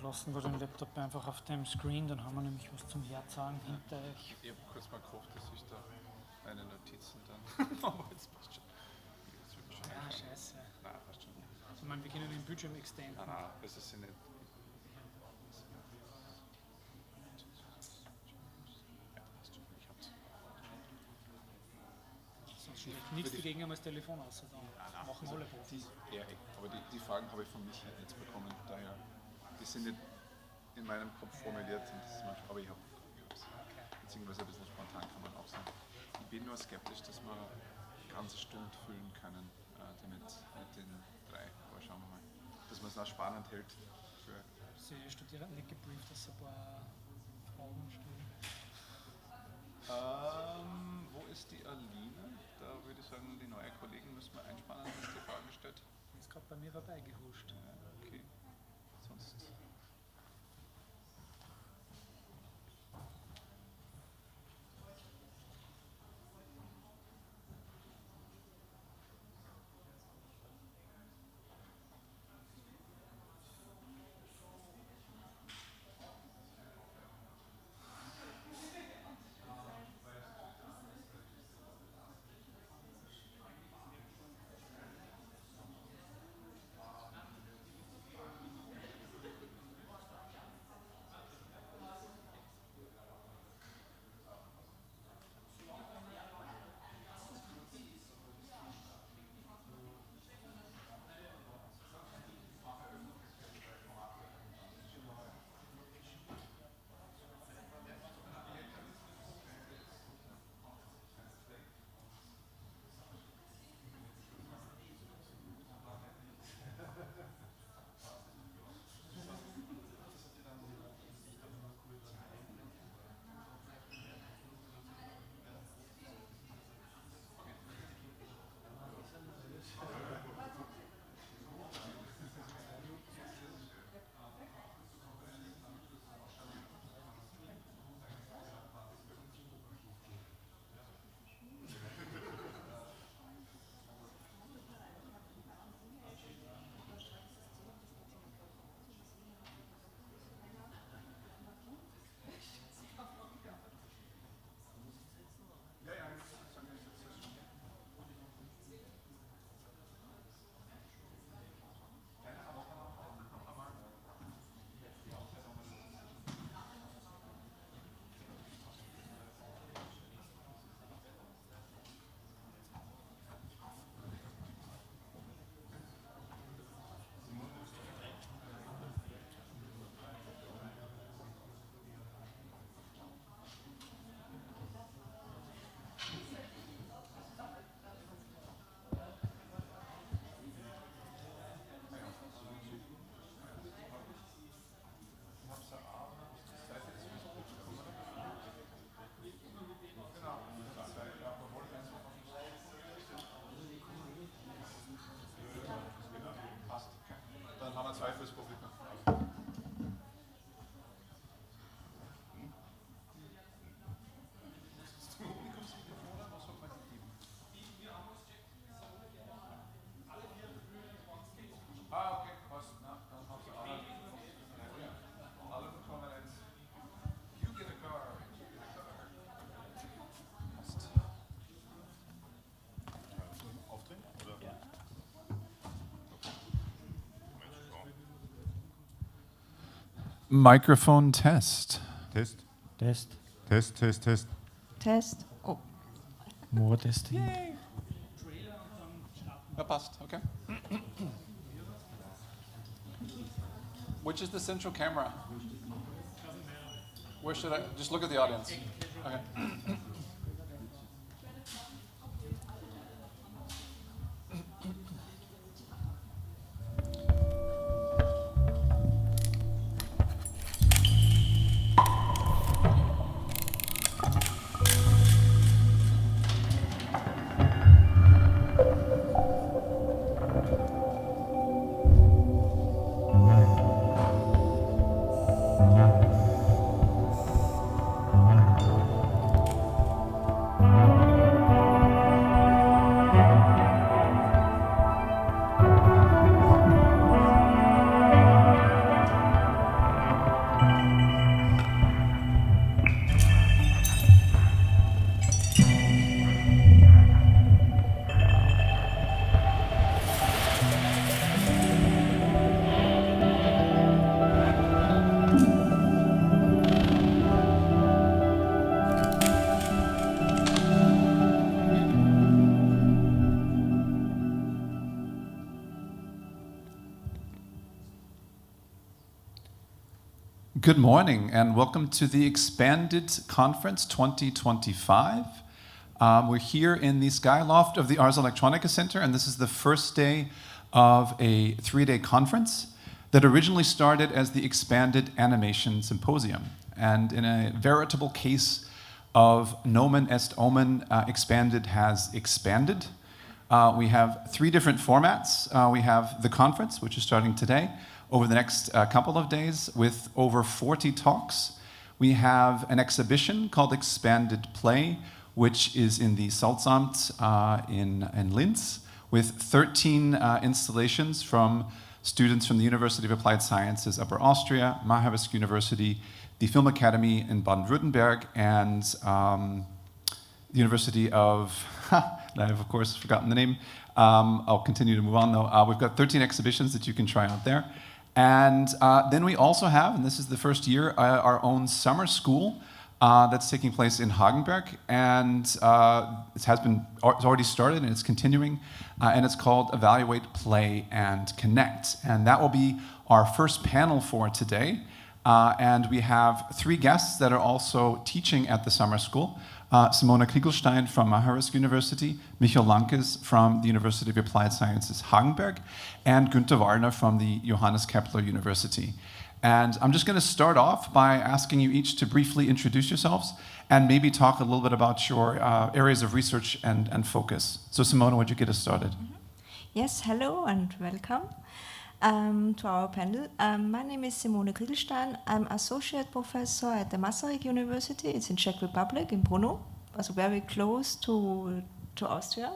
lassen wir den Laptop einfach auf dem Screen, dann haben wir nämlich was zum Herzagen hinter euch. Ich habe kurz mal gehofft, dass ich da eine Notizen dann. Aber jetzt passt schon. Ja, scheiße. Nein, passt schon. Also wir können den Bildschirm extenden. Nein, das ist ja nicht. Ja, passt schon. Ich hab's. Sonst steht nichts dagegen, einmal das Telefon außer da. Machen alle Profis. Ja, aber die Fragen habe ich von Michael jetzt bekommen, daher, die sind nicht in meinem Kopf formuliert, und das ist manchmal, aber ich habe es. Beziehungsweise ein bisschen spontan kann man auch sagen. Ich bin nur skeptisch, dass wir eine ganze Stunde füllen können, damit mit den 3, aber schauen wir mal. Dass man es auch spannend hält. Für Sie studieren nicht gebrieft, dass sie ein paar Fragen stellen. Wo ist die Aline? Da würde ich sagen, die neue Kollegin müssen wir einspannen, dass die Fragen stellt. Die ist gerade bei mir vorbeigehuscht. Ja, okay. Sonst. Zwei fürs Publikum. Okay, passt. Na, dann hast du alle bekommen jetzt. You get a car. Passt. Aufdrehen? Oder? Ja. Microphone test. Test. Test. Test, Test, Test. Test. Oh. More testing. Ja, passt, okay. Which is the central camera? Where should I just look at the audience? Okay. Good morning and welcome to the Expanded Conference 2025. We're here in the Skyloft of the Ars Electronica Center, and this is the first day of a 3-day conference that originally started as the Expanded Animation Symposium. And in a veritable case of Nomen Est Omen, Expanded has expanded. We have 3 different formats. We have the conference, which is starting today, over the next couple of days with over 40 talks. We have an exhibition called Expanded Play, which is in the Salzamt in Linz, with 13 installations from students from the University of Applied Sciences, Upper Austria, Maharsk University, the Film Academy in Baden-Württemberg, and the University of, I've of course forgotten the name. I'll continue to move on though. We've got 13 exhibitions that you can try out there. And then we also have, and this is the first year, our own summer school that's taking place in Hagenberg. And it's already started and it's continuing. And it's called Evaluate, Play, and Connect. And that will be our first panel for today. And we have 3 guests that are also teaching at the summer school. Simona Kriegelstein from Maharsk University, Michael Lankes from the University of Applied Sciences Hagenberg, and Günther Warner from the Johannes Kepler University. And I'm just going to start off by asking you each to briefly introduce yourselves and maybe talk a little bit about your areas of research and focus. So Simona, would you get us started? Yes, hello and welcome to our panel. My name is Simone Kriegelstein. I'm associate professor at the Masaryk University. It's in Czech Republic, in Brno, also very close to Austria.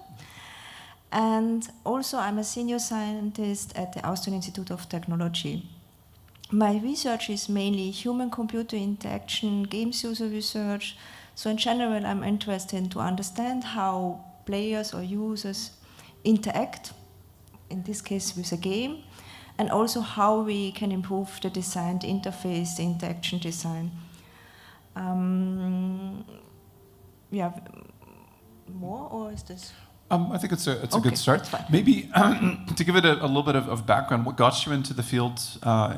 And also I'm a senior scientist at the Austrian Institute of Technology. My research is mainly human-computer interaction, games user research. So in general, I'm interested to understand how players or users interact, in this case with a game, and also how we can improve the designed interface, the interaction design. Yeah, more, or is this? I think it's a good start. Maybe to give it a little bit of background, what got you into the field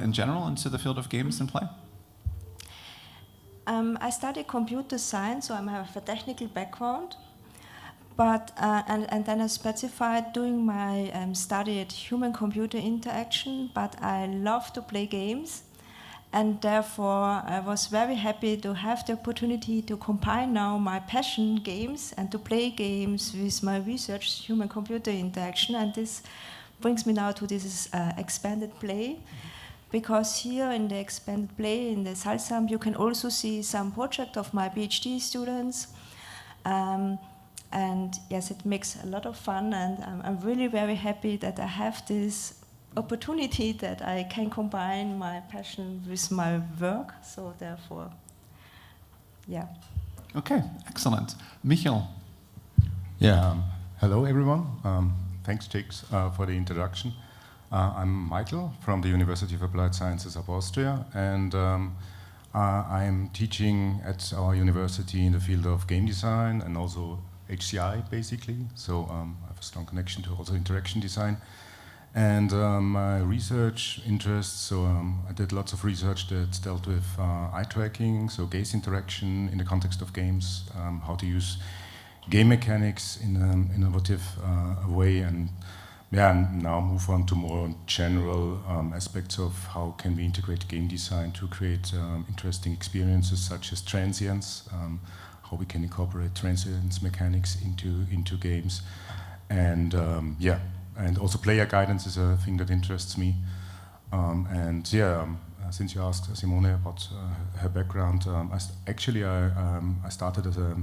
in general, into the field of games and play? I studied computer science, so I have a technical background. But and then I specified doing my study at human-computer interaction, but I love to play games, and therefore I was very happy to have the opportunity to combine now my passion, games, and to play games with my research, human-computer interaction, and this brings me now to this expanded play, because here in the expanded play in the Salzamt you can also see some project of my PhD students. And yes, it makes a lot of fun, and I'm really very happy that I have this opportunity that I can combine my passion with my work. So therefore, yeah. Okay, excellent. Michael. Yeah, hello everyone. Thanks, Jakes, for the introduction. I'm Michael from the University of Applied Sciences of Austria, and I'm teaching at our university in the field of game design and also HCI, basically, so I have a strong connection to also interaction design. And my research interests, so I did lots of research that dealt with eye tracking, so gaze interaction in the context of games, how to use game mechanics in an innovative way, and now move on to more general aspects of how can we integrate game design to create interesting experiences such as transience, how we can incorporate transience mechanics into games, and and also player guidance is a thing that interests me. Since you asked Simone about her background, I started as a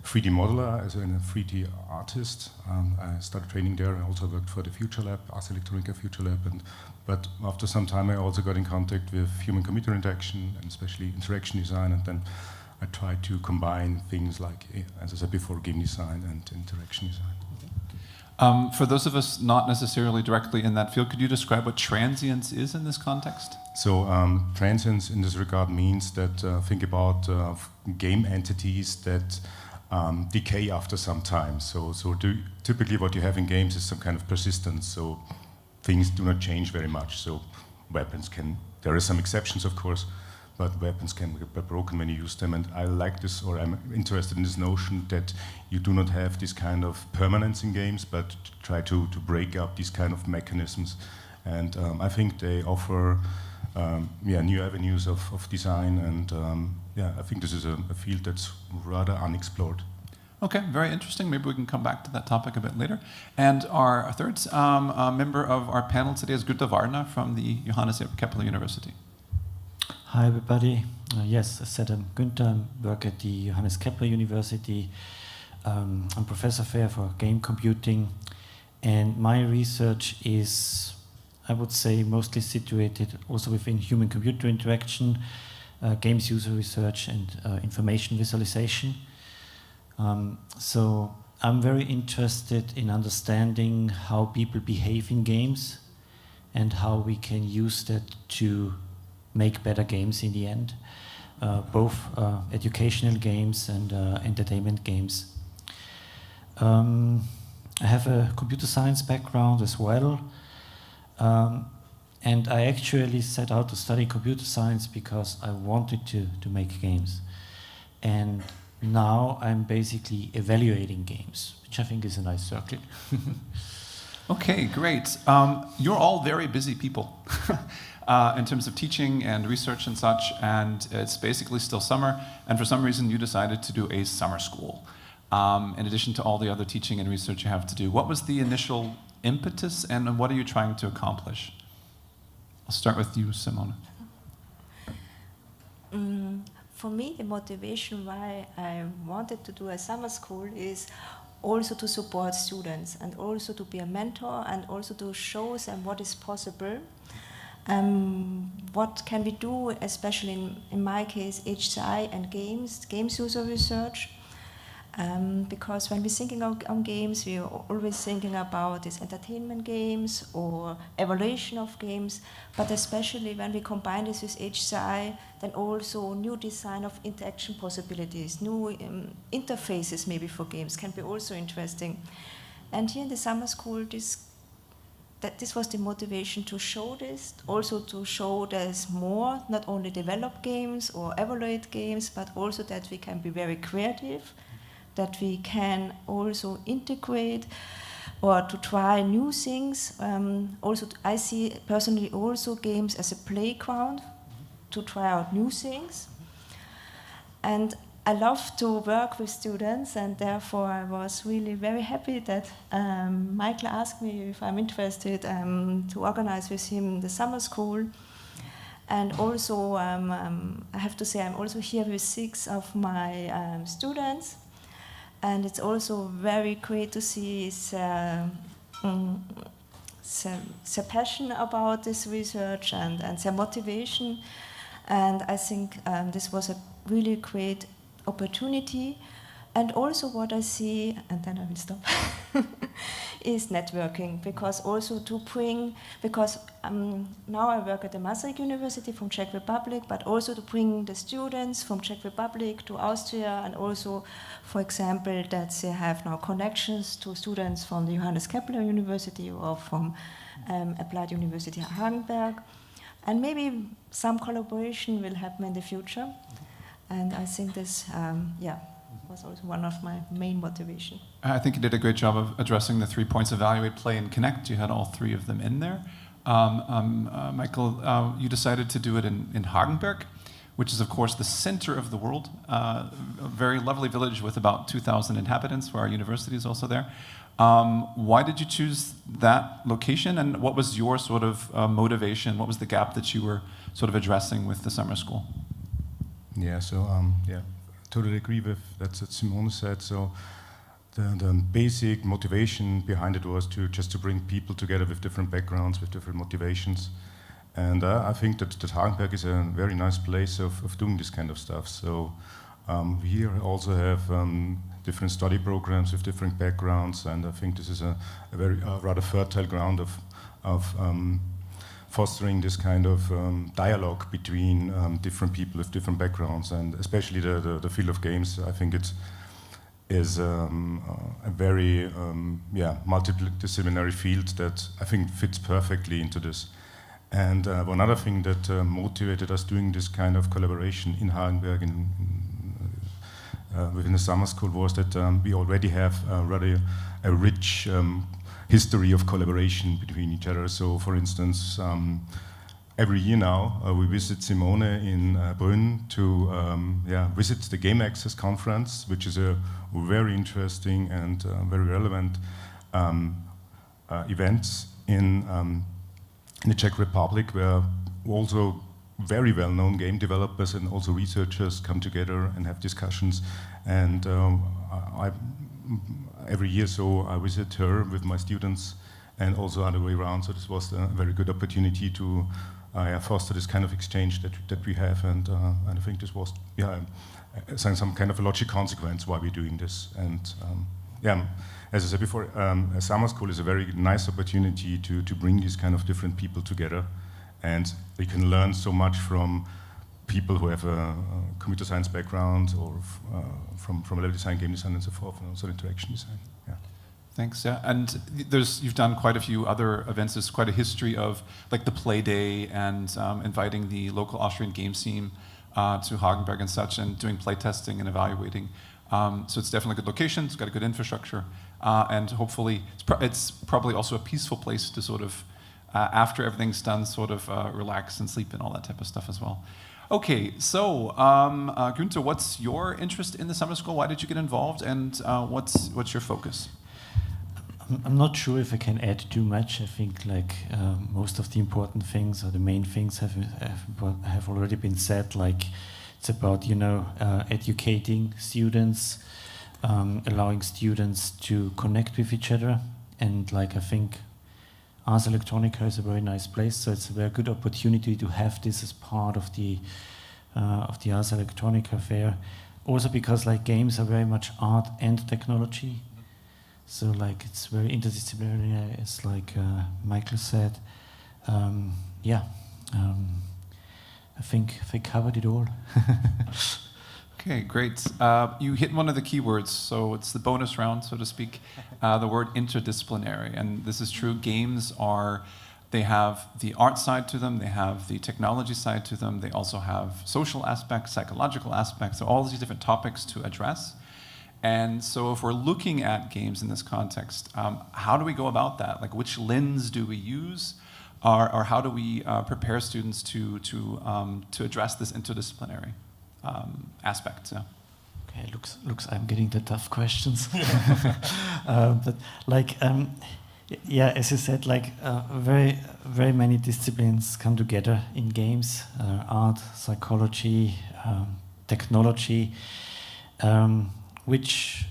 3D modeler, as a 3D artist. I started training there and also worked for the Future Lab, Ars Electronica Future Lab. But after some time, I also got in contact with human-computer interaction and especially interaction design, and then I try to combine things like, as I said before, game design and interaction design. For those of us not necessarily directly in that field, could you describe what transience is in this context? So transience in this regard means that think about game entities that decay after some time. So typically what you have in games is some kind of persistence. So things do not change very much. So weapons can, there are some exceptions of course, but weapons can be broken when you use them. And I like this, or I'm interested in this notion that you do not have this kind of permanence in games, but try to break up these kind of mechanisms. And I think they offer new avenues of design, and I think this is a field that's rather unexplored. Okay, very interesting. Maybe we can come back to that topic a bit later. And our third member of our panel today is Günther Warner from the Johannes Kepler University. Hi, everybody. Yes, I said I'm Günther. I work at the Johannes Kepler University. I'm professor there for game computing. And my research is, I would say, mostly situated also within human-computer interaction, games user research, and information visualization. So I'm very interested in understanding how people behave in games and how we can use that to make better games in the end, both educational games and entertainment games. I have a computer science background as well, and I actually set out to study computer science because I wanted to make games. And now I'm basically evaluating games, which I think is a nice circle. Okay, great. You're all very busy people in terms of teaching and research and such, and it's basically still summer, and for some reason you decided to do a summer school. In addition to all the other teaching and research you have to do. What was the initial impetus, and what are you trying to accomplish? I'll start with you, Simone. For me, the motivation why I wanted to do a summer school is also to support students and also to be a mentor and also to show them what is possible. What can we do, especially in my case, HCI and games user research. Because when we're thinking on games, we're always thinking about these entertainment games or evaluation of games, but especially when we combine this with HCI, then also new design of interaction possibilities, new interfaces maybe for games can be also interesting. And here in the summer school, this was the motivation to show this, also to show there's more, not only develop games or evaluate games, but also that we can be very creative, that we can also integrate or to try new things. I see personally also games as a playground to try out new things. And I love to work with students, and therefore I was really very happy that Michael asked me if I'm interested to organize with him the summer school. And also, I have to say, I'm also here with 6 of my students. And it's also very great to see their passion about this research and their motivation. And I think this was a really great opportunity. And also what I see, and then I will stop, is networking. Because also to bring, because now I work at the Masaryk University from Czech Republic, but also to bring the students from Czech Republic to Austria, and also, for example, that they have now connections to students from the Johannes Kepler University or from Applied University Hagenberg. And maybe some collaboration will happen in the future. And I think this, was also one of my main motivation. I think you did a great job of addressing the 3 points: evaluate, play, and connect. You had all 3 of them in there. Michael, you decided to do it in Hagenberg, which is, of course, the center of the world. A very lovely village with about 2,000 inhabitants, where our university is also there. Why did you choose that location, and what was your sort of motivation? What was the gap that you were sort of addressing with the summer school? Totally agree with that's what Simone said. So the basic motivation behind it was to bring people together with different backgrounds, with different motivations. And I think that Hagenberg is a very nice place of doing this kind of stuff. So we here also have different study programs with different backgrounds, and I think this is a very rather fertile ground of fostering this kind of dialogue between different people with different backgrounds, and especially the field of games. I think it is a very multidisciplinary field that I think fits perfectly into this. And one other thing that motivated us doing this kind of collaboration in Hagenberg within the summer school was that we already have rather a rich history of collaboration between each other. So, for instance, every year now we visit Simone in Brünn to visit the Game Access Conference, which is a very interesting and very relevant event in the Czech Republic, where also very well-known game developers and also researchers come together and have discussions. And every year so I visit her with my students, and also other way around. So this was a very good opportunity to foster this kind of exchange that we have, and I think this was some kind of a logic consequence why we're doing this. And as I said before, a summer school is a very nice opportunity to bring these kind of different people together, and we can learn so much from people who have a computer science background, or from level design, game design, and so forth, and also interaction design. Yeah. Thanks. Yeah, and you've done quite a few other events. There's quite a history of like the Play Day and inviting the local Austrian game scene to Hagenberg and such, and doing play testing and evaluating. So it's definitely a good location. It's got a good infrastructure, and hopefully it's probably also a peaceful place to sort of, after everything's done, sort of relax and sleep and all that type of stuff as well. Okay, so Günther, what's your interest in the summer school? Why did you get involved, and what's your focus? I'm not sure if I can add too much. I think like most of the important things, or the main things, have already been said. Like it's about educating students, allowing students to connect with each other, and like I think Ars Electronica is a very nice place. So it's a very good opportunity to have this as part of the Ars Electronica fair. Also because like games are very much art and technology. So like it's very interdisciplinary, as like Michael said. I think they covered it all. Okay, great. You hit one of the keywords, so it's the bonus round, so to speak, the word interdisciplinary. And this is true. Games they have the art side to them, they have the technology side to them, they also have social aspects, psychological aspects, so all these different topics to address. And so if we're looking at games in this context, how do we go about that? Like which lens do we use? Or how do we prepare students to address this interdisciplinary aspect? Yeah. Okay, looks I'm getting the tough questions. But like, as you said, like very, very many disciplines come together in games, art, psychology, technology, which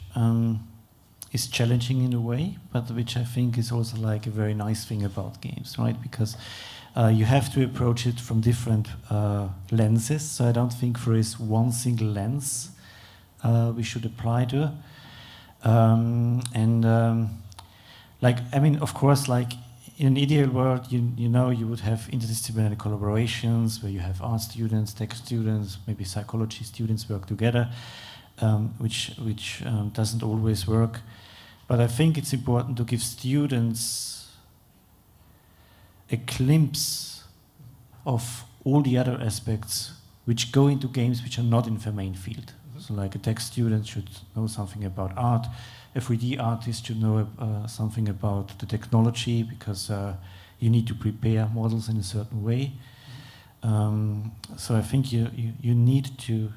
is challenging in a way, but which I think is also like a very nice thing about games, right? Because you have to approach it from different lenses. So I don't think there is one single lens we should apply to. Of course, like in an ideal world, you would have interdisciplinary collaborations where you have art students, tech students, maybe psychology students work together, which doesn't always work. But I think it's important to give students a glimpse of all the other aspects which go into games which are not in their main field. So like a tech student should know something about art, a 3D artist should know something about the technology, because you need to prepare models in a certain way. So I think you need to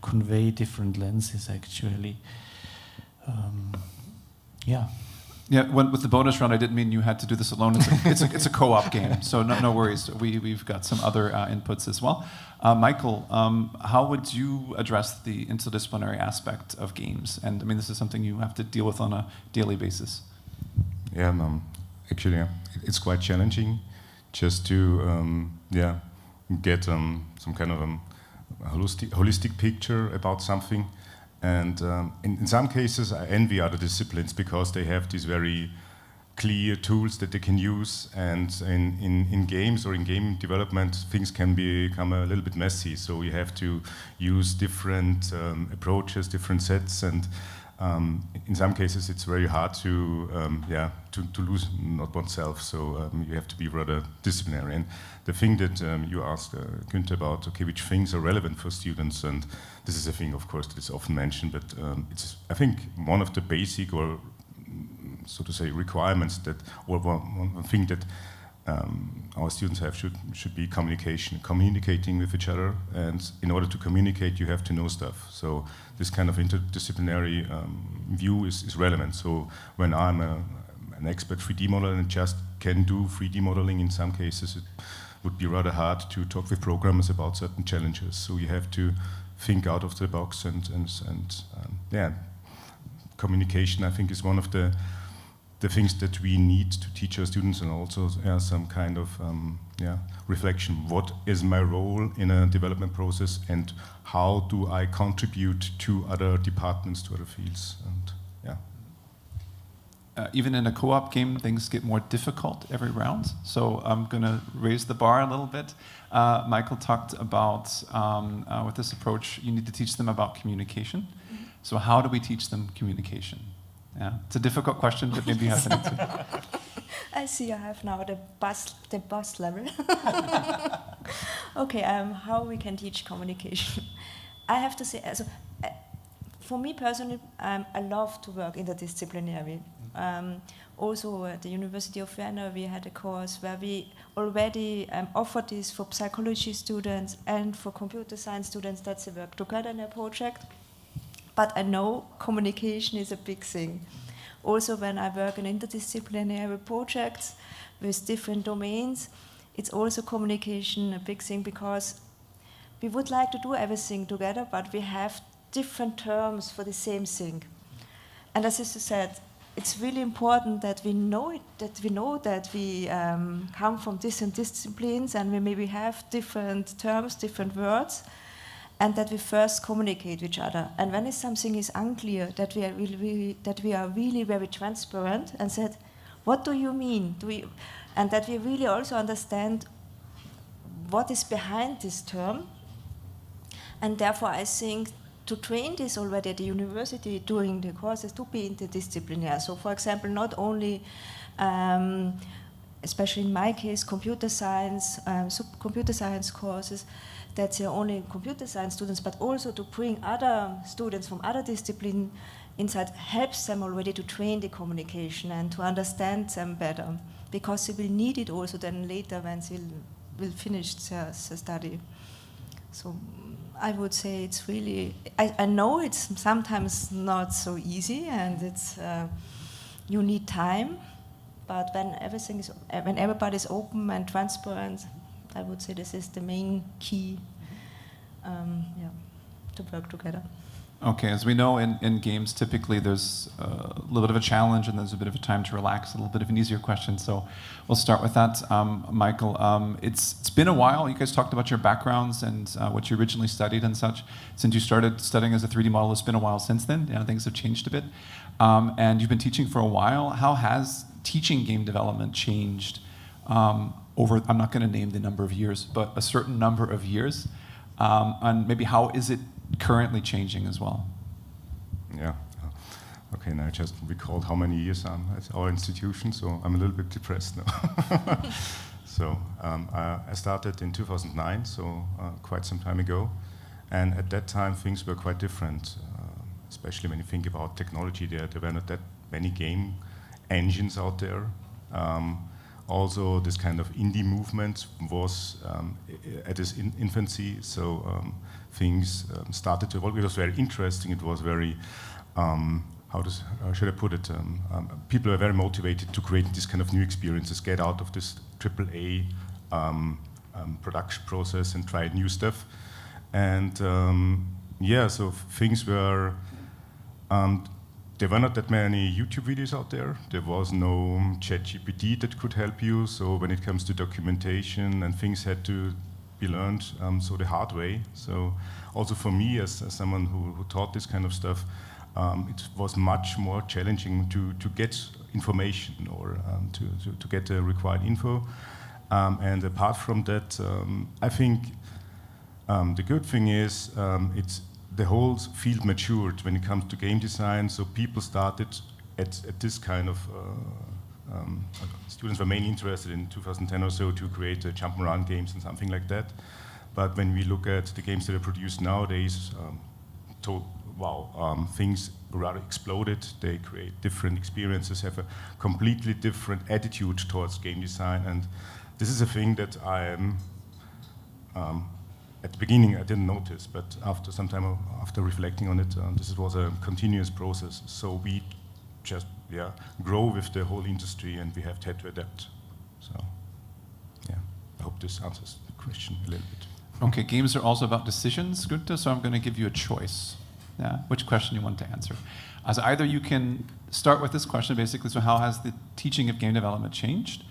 convey different lenses actually. Yeah, with the bonus round, I didn't mean you had to do this alone. It's a co-op game, so no worries. We've got some other inputs as well. Michael, how would you address the interdisciplinary aspect of games? And I mean, this is something you have to deal with on a daily basis. Yeah, actually, it's quite challenging just to get some kind of a holistic picture about something. And in some cases, I envy other disciplines because they have these very clear tools that they can use. And in games or in game development, things can become a little bit messy. So you have to use different approaches, different sets. And in some cases it's very hard to lose not oneself. So you have to be rather disciplinary. And the thing that you asked Günther about, okay, which things are relevant for students, and this is a thing, of course, that is often mentioned, but it's, I think, one of the basic, or so to say, requirements that, or one thing that our students have should be communicating with each other. And in order to communicate, you have to know stuff. So this kind of interdisciplinary view is relevant. So when I'm an expert 3D modeler and just can do 3D modeling, in some cases it would be rather hard to talk with programmers about certain challenges. So you have to think out of the box, and communication, I think, is one of the things that we need to teach our students, and also some kind of reflection. What is my role in a development process, and how do I contribute to other departments, to other fields? And even in a co-op game, things get more difficult every round. So I'm going to raise the bar a little bit. Michael talked about, with this approach, you need to teach them about communication. So how do we teach them communication? Yeah, it's a difficult question, but maybe you have an answer. I see I have now the boss level. Okay, how we can teach communication. I have to say, for me personally, I love to work interdisciplinary. Also at the University of Vienna, we had a course where we already offered this for psychology students and for computer science students that they work together in a project. But I know communication is a big thing. Also, when I work in interdisciplinary projects with different domains, it's also communication a big thing, because we would like to do everything together, but we have different terms for the same thing. And as I said, it's really important that we know that we come from different disciplines, and we maybe have different terms, different words, and that we first communicate with each other. And when something is unclear, that we are really very transparent and said, what do you mean? And that we really also understand what is behind this term. And therefore, I think to train this already at the university during the courses to be interdisciplinary. So, for example, not only, especially in my case, computer science courses, that they're only computer science students, but also to bring other students from other disciplines inside helps them already to train the communication and to understand them better, because they will need it also then later when they will finish their study. So I would say it's really, I know it's sometimes not so easy, and it's you need time, but when everybody's open and transparent, I would say this is the main key to work together. Okay, as we know, in games, typically there's a little bit of a challenge and there's a bit of a time to relax, a little bit of an easier question. So we'll start with that. Michael, it's been a while. You guys talked about your backgrounds and what you originally studied and such. Since you started studying as a 3D modeler, it's been a while since then. Yeah, things have changed a bit. And you've been teaching for a while. How has teaching game development changed over, I'm not going to name the number of years, but a certain number of years? And maybe how is it currently changing as well? Yeah. Okay, now I just recalled how many years I'm at our institution, so I'm a little bit depressed now. So I started in 2009, so quite some time ago. And at that time, things were quite different, especially when you think about technology. There were not that many game engines out there. Also, this kind of indie movement was at its infancy, so things started to evolve. It was very interesting. It was very, how should I put it? People were very motivated to create this kind of new experiences, get out of this AAA production process and try new stuff. And so things were. There were not that many YouTube videos out there. There was no ChatGPT that could help you. So when it comes to documentation, and things had to be learned so the hard way. So also for me, as someone who taught this kind of stuff, it was much more challenging to get information or to get the required info. And apart from that, I think the good thing is the whole field matured when it comes to game design. So people started at this kind of students were mainly interested in 2010 or so to create jump and run games and something like that. But when we look at the games that are produced nowadays, things rather exploded. They create different experiences, have a completely different attitude towards game design. And this is a thing that I am, at the beginning I didn't notice, but after some time, after reflecting on it, this was a continuous process. So we just grow with the whole industry, and we have had to adapt. So, yeah, I hope this answers the question a little bit. Okay, games are also about decisions, Günther, so I'm going to give you a choice. Yeah, which question you want to answer. As either you can start with this question, basically, so how has the teaching of game development changed?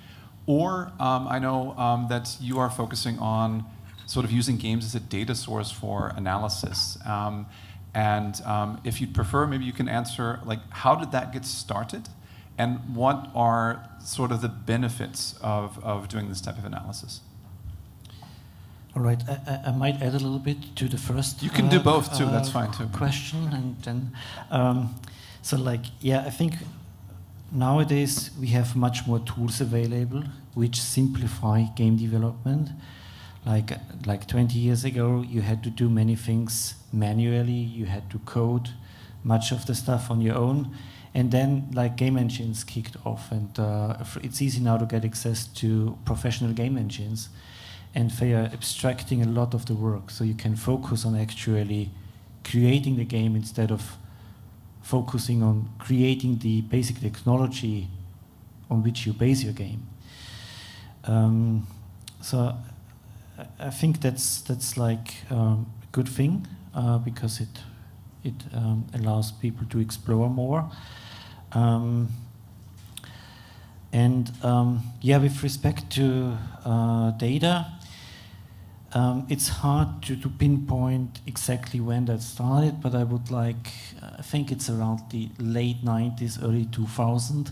Or I know that you are focusing on sort of using games as a data source for analysis. If you'd prefer, maybe you can answer, like, how did that get started? And what are sort of the benefits of doing this type of analysis? All right, I might add a little bit to the first. You can do both too. That's fine too. Question, and then, I think nowadays we have much more tools available which simplify game development. Like 20 years ago, you had to do many things manually. You had to code much of the stuff on your own, and then like game engines kicked off, and it's easy now to get access to professional game engines. And they are abstracting a lot of the work, so you can focus on actually creating the game instead of focusing on creating the basic technology on which you base your game. So I think that's like a good thing because it allows people to explore more. With respect to data. It's hard to pinpoint exactly when that started, but I think it's around the late 90s, early 2000s,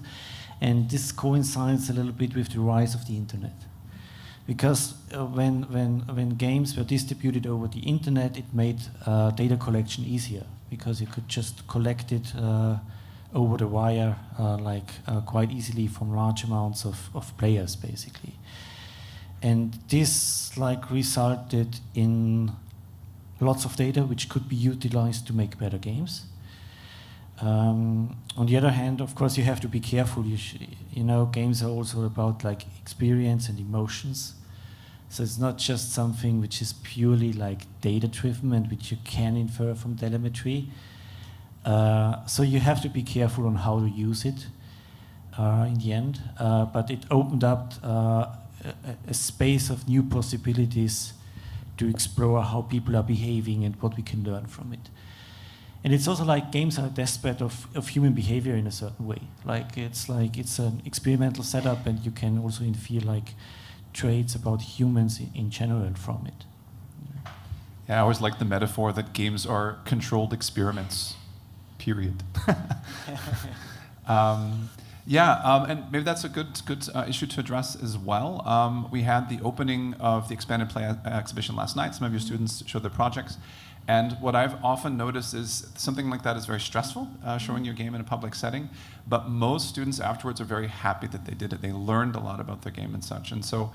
and this coincides a little bit with the rise of the internet. Because when games were distributed over the internet, it made data collection easier, because you could just collect it over the wire quite easily from large amounts of players, basically. And this resulted in lots of data which could be utilized to make better games. On the other hand, of course, you have to be careful. Games are also about experience and emotions. So it's not just something which is purely data-driven and which you can infer from telemetry. So you have to be careful on how to use it in the end. But it opened up a space of new possibilities to explore how people are behaving and what we can learn from it. And it's also games are a testbed of human behavior in a certain way. It's an experimental setup, and you can also infer traits about humans in general from it. Yeah, I always like the metaphor that games are controlled experiments, period. And maybe that's a good issue to address as well. We had the opening of the Expanded Play exhibition last night. Some of your students showed their projects. And what I've often noticed is something like that is very stressful, showing your game in a public setting. But most students afterwards are very happy that they did it. They learned a lot about their game and such. And so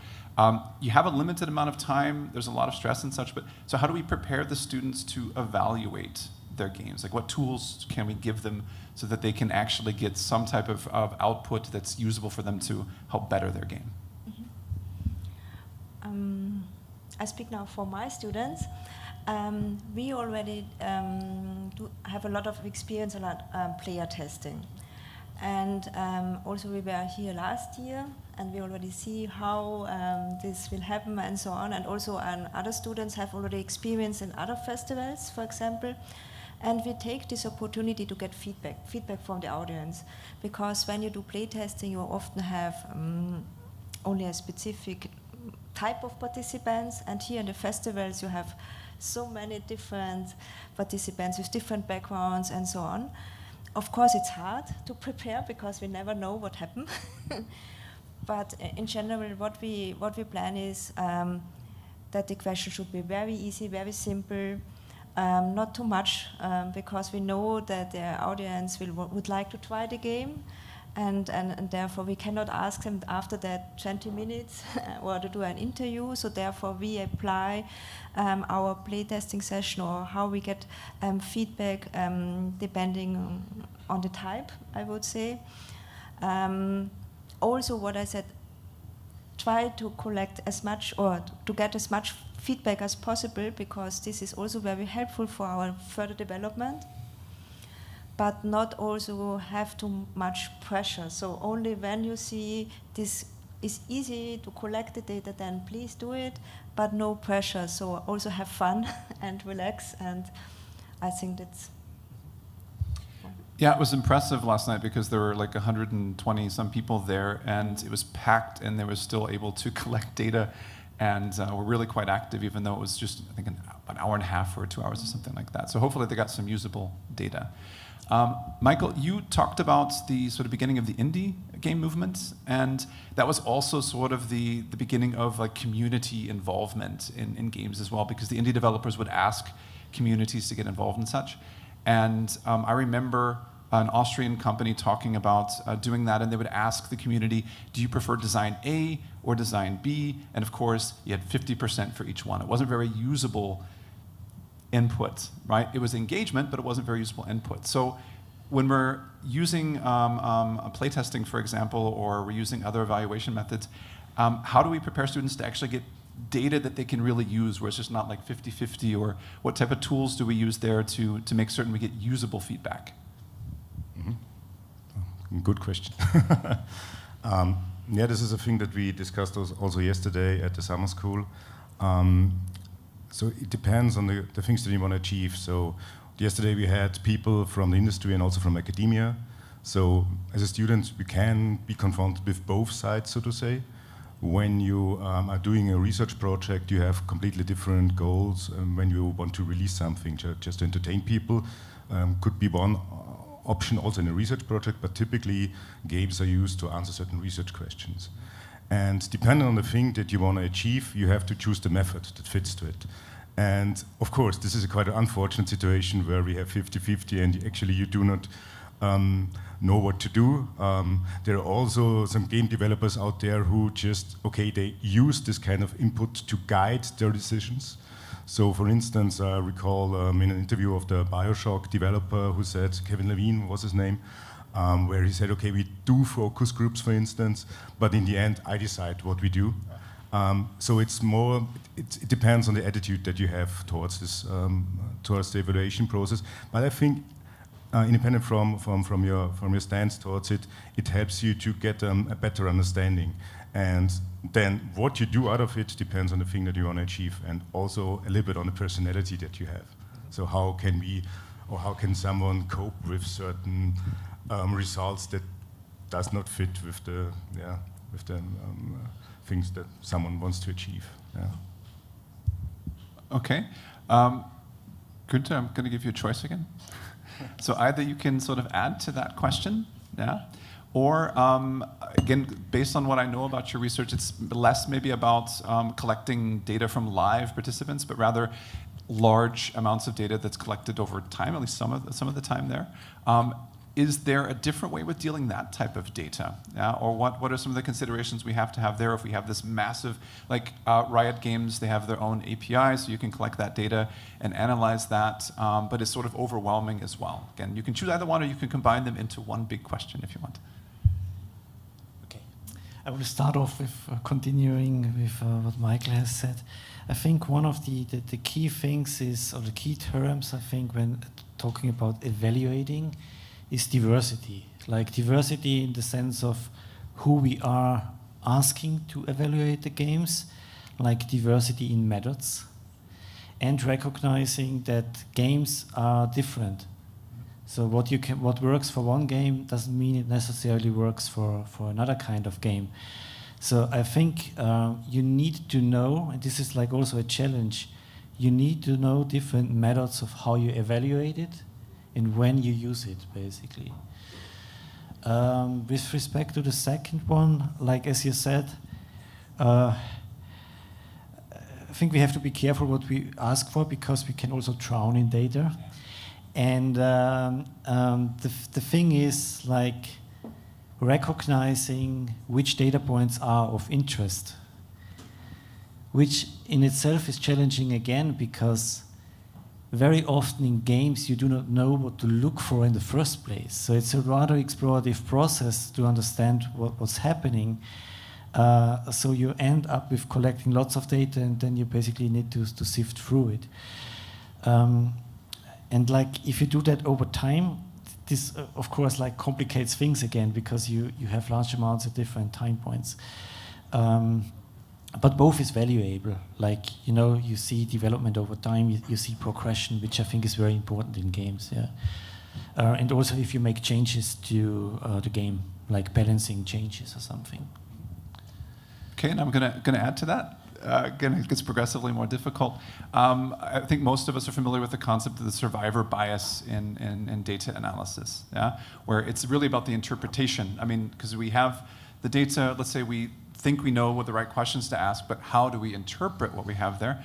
you have a limited amount of time. There's a lot of stress and such. But so how do we prepare the students to evaluate their games? What tools can we give them so that they can actually get some type of output that's usable for them to help better their game? Mm-hmm. I speak now for my students. We already have a lot of experience on player testing. And also we were here last year, and we already see how this will happen and so on. And also other students have already experience in other festivals, for example. And we take this opportunity to get feedback from the audience. Because when you do playtesting, you often have only a specific type of participants. And here in the festivals, you have so many different participants with different backgrounds and so on. Of course, it's hard to prepare because we never know what happens. But in general, what we plan is that the question should be very easy, very simple. Not too much, because we know that the audience would like to try the game, and therefore we cannot ask them after that 20 minutes or to do an interview. So therefore we apply our playtesting session, or how we get feedback depending on the type, I would say. Also, what I said, try to collect as much, or to get as much feedback as possible, because this is also very helpful for our further development, but not also have too much pressure. So only when you see this is easy to collect the data, then please do it, but no pressure. So also have fun and relax, and I think that's... Yeah, it was impressive last night because there were like 120 some people there, and it was packed, and they were still able to collect data, and were really quite active, even though it was just, I think, an hour and a half or 2 hours or something like that. So hopefully they got some usable data. Michael, you talked about the sort of beginning of the indie game movement, and that was also sort of the beginning of like community involvement in games as well, because the indie developers would ask communities to get involved in such. And I remember an Austrian company talking about doing that, and they would ask the community, do you prefer design A or design B? And of course, you had 50% for each one. It wasn't very usable input, right? It was engagement, but it wasn't very usable input. So when we're using playtesting, for example, or we're using other evaluation methods, how do we prepare students to actually get data that they can really use, where it's just not like 50-50, or what type of tools do we use there to make certain we get usable feedback? Mm-hmm. Good question. Yeah, this is a thing that we discussed also yesterday at the summer school. So it depends on the things that you want to achieve. So yesterday we had people from the industry and also from academia. So as a student, we can be confronted with both sides, so to say. When you are doing a research project, you have completely different goals. When you want to release something just to entertain people, could be one option also in a research project, but typically games are used to answer certain research questions. And depending on the thing that you want to achieve, you have to choose the method that fits to it. And of course, this is quite an unfortunate situation where we have 50-50 and actually you do not know what to do. There are also some game developers out there who just, okay, they use this kind of input to guide their decisions. So for instance, I recall in an interview of the BioShock developer who said, Kevin Levine was his name, where he said, okay, we do focus groups, for instance, but in the end, I decide what we do. So it's more, it depends on the attitude that you have towards this, towards the evaluation process. But I think, independent from your stance towards it, it helps you to get a better understanding. And then what you do out of it depends on the thing that you want to achieve, and also a little bit on the personality that you have. So how can we, or how can someone cope with certain results that does not fit with the things that someone wants to achieve. Yeah. Okay. Günther, I'm going to give you a choice again. So either you can sort of add to that question, yeah, or again, based on what I know about your research, it's less maybe about collecting data from live participants, but rather large amounts of data that's collected over time, at least some of the time there. Is there a different way with dealing that type of data? Yeah? Or what are some of the considerations we have to have there if we have this massive, like Riot Games, they have their own API, so you can collect that data and analyze that, but it's sort of overwhelming as well. Again, you can choose either one, or you can combine them into one big question if you want. Okay. I will start off with continuing with what Michael has said. I think one of the key things is, or the key terms, I think, when talking about evaluating, is diversity. Like diversity in the sense of who we are asking to evaluate the games, like diversity in methods, and recognizing that games are different. So what works for one game doesn't mean it necessarily works for another kind of game. So I think you need to know, and this is like also a challenge, you need to know different methods of how you evaluate it and when you use it, basically. With respect to the second one, like as you said, think we have to be careful what we ask for because we can also drown in data. And the thing is like recognizing which data points are of interest, which in itself is challenging again because very often in games you do not know what to look for in the first place. So it's a rather explorative process to understand what's happening. So you end up with collecting lots of data and then you basically need to sift through it. And like if you do that over time, this of course like complicates things again because you have large amounts at different time points. But both is valuable. Like, you know, you see development over time, you see progression, which I think is very important in games, yeah. And also if you make changes to the game, like balancing changes or something. Okay, and I'm gonna add to that. Again, it gets progressively more difficult. I think most of us are familiar with the concept of the survivor bias in data analysis, yeah? Where it's really about the interpretation. I mean, because we have the data, let's say we think we know what the right questions to ask, but how do we interpret what we have there?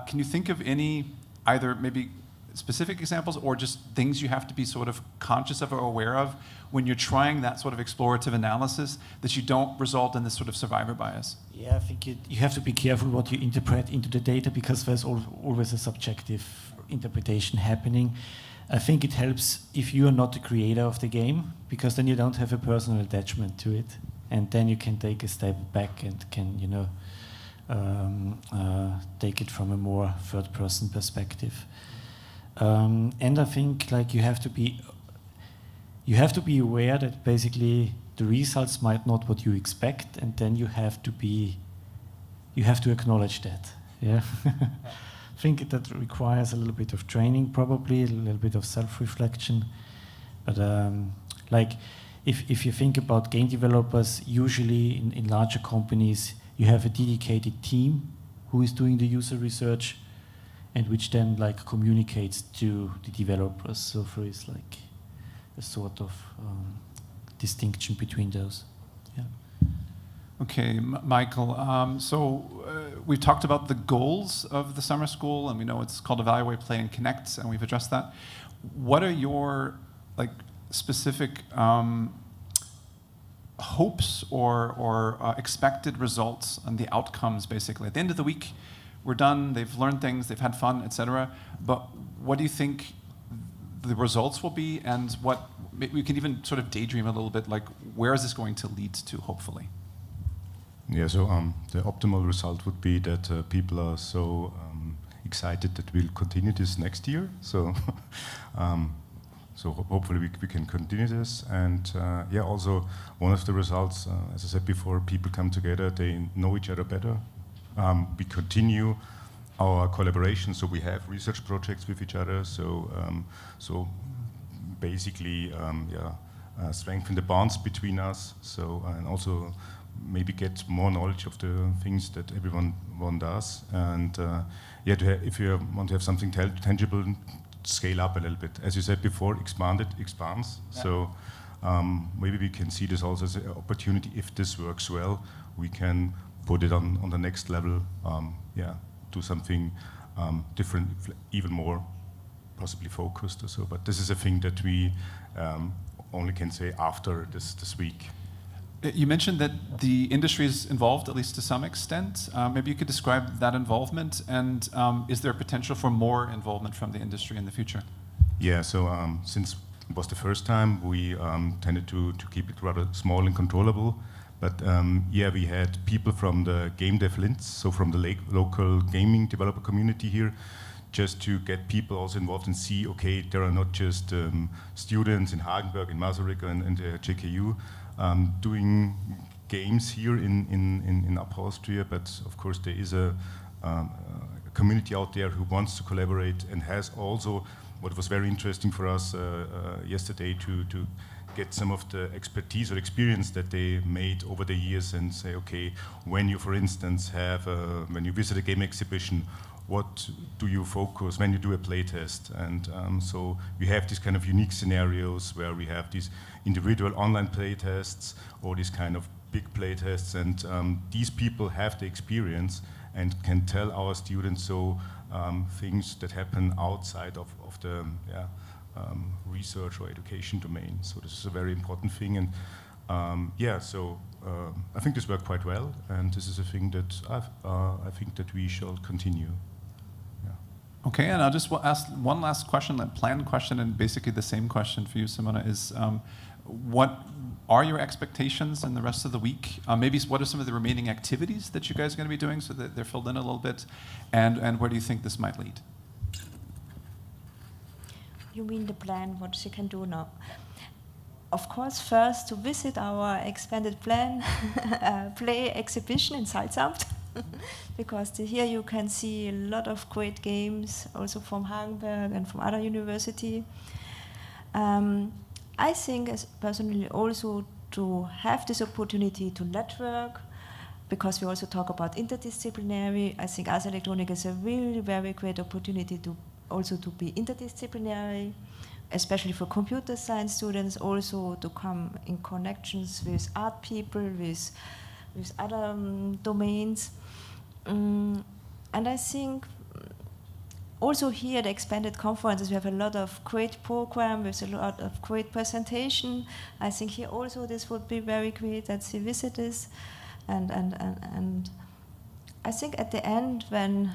Can you think of any, either maybe specific examples or just things you have to be sort of conscious of or aware of when you're trying that sort of explorative analysis that you don't result in this sort of survivor bias? Yeah, I think you have to be careful what you interpret into the data because there's always a subjective interpretation happening. I think it helps if you are not the creator of the game because then you don't have a personal attachment to it. And then you can take a step back and can, you know, take it from a more third-person perspective. And I think like you have to be aware that basically the results might not what you expect, and then you have to acknowledge that. Yeah, I think that requires a little bit of training, probably a little bit of self-reflection, but like. If you think about game developers, usually in larger companies, you have a dedicated team who is doing the user research and which then like communicates to the developers. So there is like a sort of distinction between those. Yeah. Okay, Michael, we've talked about the goals of the summer school and we know it's called Evaluate, Play, and Connect, and we've addressed that. What are your like specific hopes or expected results and the outcomes, basically? At the end of the week, we're done, they've learned things, they've had fun, etc. But what do you think the results will be, and what, we can even sort of daydream a little bit, like where is this going to lead to, hopefully? Yeah, so the optimal result would be that people are so excited that we'll continue this next year. So so hopefully we can continue this. And yeah, also one of the results, as I said before, people come together, they know each other better. We continue our collaboration, so we have research projects with each other. So so basically, strengthen the bonds between us. So and also maybe get more knowledge of the things that everyone does. And yeah, if you want to have something tangible, scale up a little bit. As you said before, expands. Yeah. So maybe we can see this also as an opportunity. If this works well, we can put it on the next level. Yeah, do something different, even more possibly focused or so. But this is a thing that we only can say after this week. You mentioned that the industry is involved, at least to some extent. Maybe you could describe that involvement, and is there potential for more involvement from the industry in the future? Yeah, so since it was the first time, we tended to keep it rather small and controllable. But yeah, we had people from the Game Dev Linz, so from the local gaming developer community here, just to get people also involved and see, okay, there are not just students in Hagenberg, in Masaryk, and JKU, doing games here in Upper Austria, but of course there is a community out there who wants to collaborate and has also, what was very interesting for us yesterday, to get some of the expertise or experience that they made over the years and say, okay, when you, for instance, have when you visit a game exhibition, what do you focus when you do a playtest? And so we have these kind of unique scenarios where we have these individual online playtests or these kind of big playtests, and these people have the experience and can tell our students so things that happen outside of the research or education domain. So this is a very important thing, and I think this worked quite well, and this is a thing that I think that we shall continue. Okay, and I'll just ask one last question, a planned question, and basically the same question for you, Simona, is what are your expectations in the rest of the week? Maybe what are some of the remaining activities that you guys are going to be doing so that they're filled in a little bit? And where do you think this might lead? You mean the plan, what you can do now? Of course, first to visit our expanded plan play exhibition in Salzamt, because here you can see a lot of great games, also from Hagenberg and from other university. I think, as personally, also to have this opportunity to network, because we also talk about interdisciplinary. I think Ars Electronica is a really very great opportunity to also to be interdisciplinary, especially for computer science students, also to come in connections with art people, with other domains. And I think also here at the expanded conferences, we have a lot of great programs, with a lot of great presentation. I think here also this would be very great that you visit this. And I think at the end when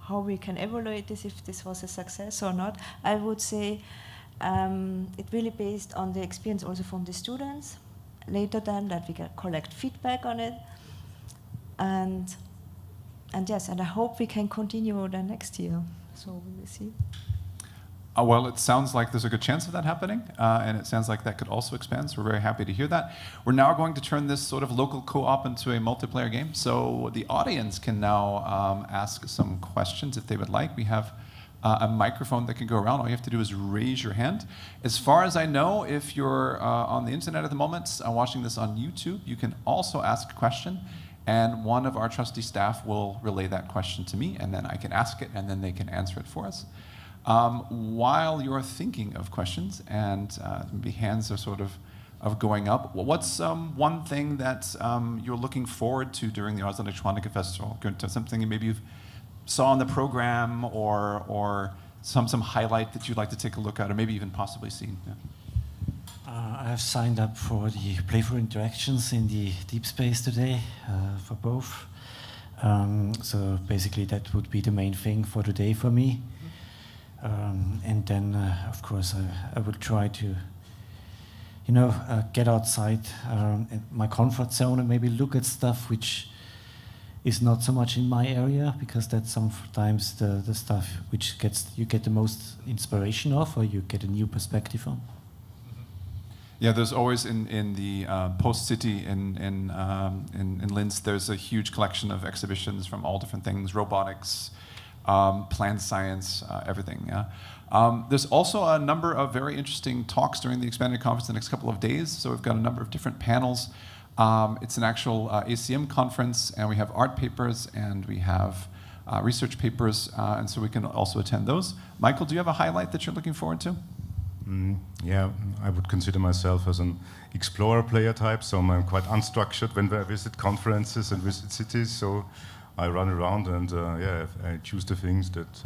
how we can evaluate this, if this was a success or not, I would say it really based on the experience also from the students. Later then that we can collect feedback on it, and yes, and I hope we can continue the next year. So we will see. Well, it sounds like there's a good chance of that happening, and it sounds like that could also expand, so we're very happy to hear that. We're now going to turn this sort of local co-op into a multiplayer game, so the audience can now ask some questions if they would like. We have a microphone that can go around. All you have to do is raise your hand. As far as I know, if you're on the internet at the moment, watching this on YouTube, you can also ask a question, and one of our trusty staff will relay that question to me, and then I can ask it, and then they can answer it for us. While you're thinking of questions, and maybe hands are sort of going up, what's one thing that you're looking forward to during the Ars Electronica Festival? Something maybe you've saw in the program, or some highlight that you'd like to take a look at, or maybe even possibly seen? Yeah. I have signed up for the playful interactions in the deep space today for both. So basically that would be the main thing for today for me. And then, of course, I would try to, get outside my comfort zone and maybe look at stuff which is not so much in my area, because that's sometimes the stuff which you get the most inspiration of, or you get a new perspective on. Yeah, there's always in the Post City in Linz, there's a huge collection of exhibitions from all different things, robotics, plant science, everything. Yeah. There's also a number of very interesting talks during the expanded conference the next couple of days. So we've got a number of different panels. It's an actual ACM conference, and we have art papers, and we have research papers, and so we can also attend those. Michael, do you have a highlight that you're looking forward to? Yeah, I would consider myself as an explorer player type, so I'm quite unstructured when I visit conferences and visit cities. So I run around and I choose the things that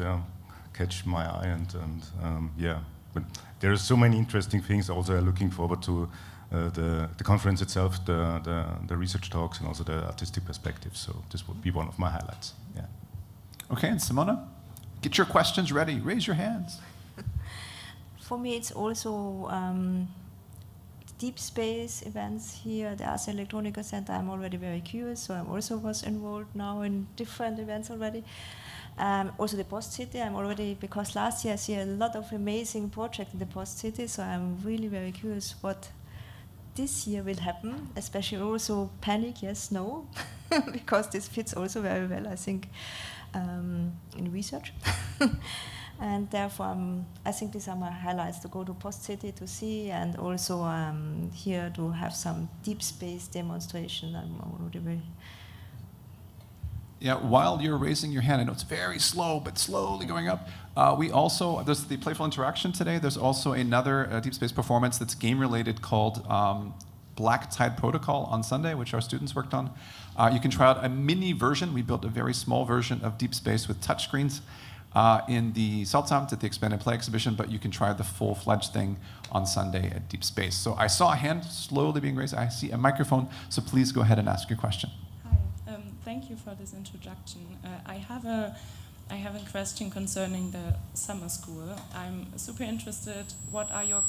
catch my eye, and but there are so many interesting things. Also, I'm looking forward to the conference itself, the research talks, and also the artistic perspective. So this would be one of my highlights. Yeah. Okay, and Simona, get your questions ready. Raise your hands. For me, it's also deep space events here at the Ars Electronica Center. I'm already very curious, so I also was involved now in different events already. Also the Post City, I'm already, because last year I see a lot of amazing projects in the Post City, so I'm really very curious what this year will happen, especially also Panic, yes, no, because this fits also very well, I think, in research. And therefore, I think these are my highlights, to go to Post City to see, and also here to have some deep space demonstration. I'm already very... Yeah, while you're raising your hand, I know it's very slow, but slowly going up. We also, there's the playful interaction today. There's also another deep space performance that's game related called Black Tide Protocol on Sunday, which our students worked on. You can try out a mini version. We built a very small version of Deep Space with touchscreens in the Seltsamt at the Expanded Play exhibition, but you can try the full-fledged thing on Sunday at Deep Space. So I saw a hand slowly being raised. I see a microphone, so please go ahead and ask your question. Hi, thank you for this introduction. I have a question concerning the summer school. I'm super interested. What are your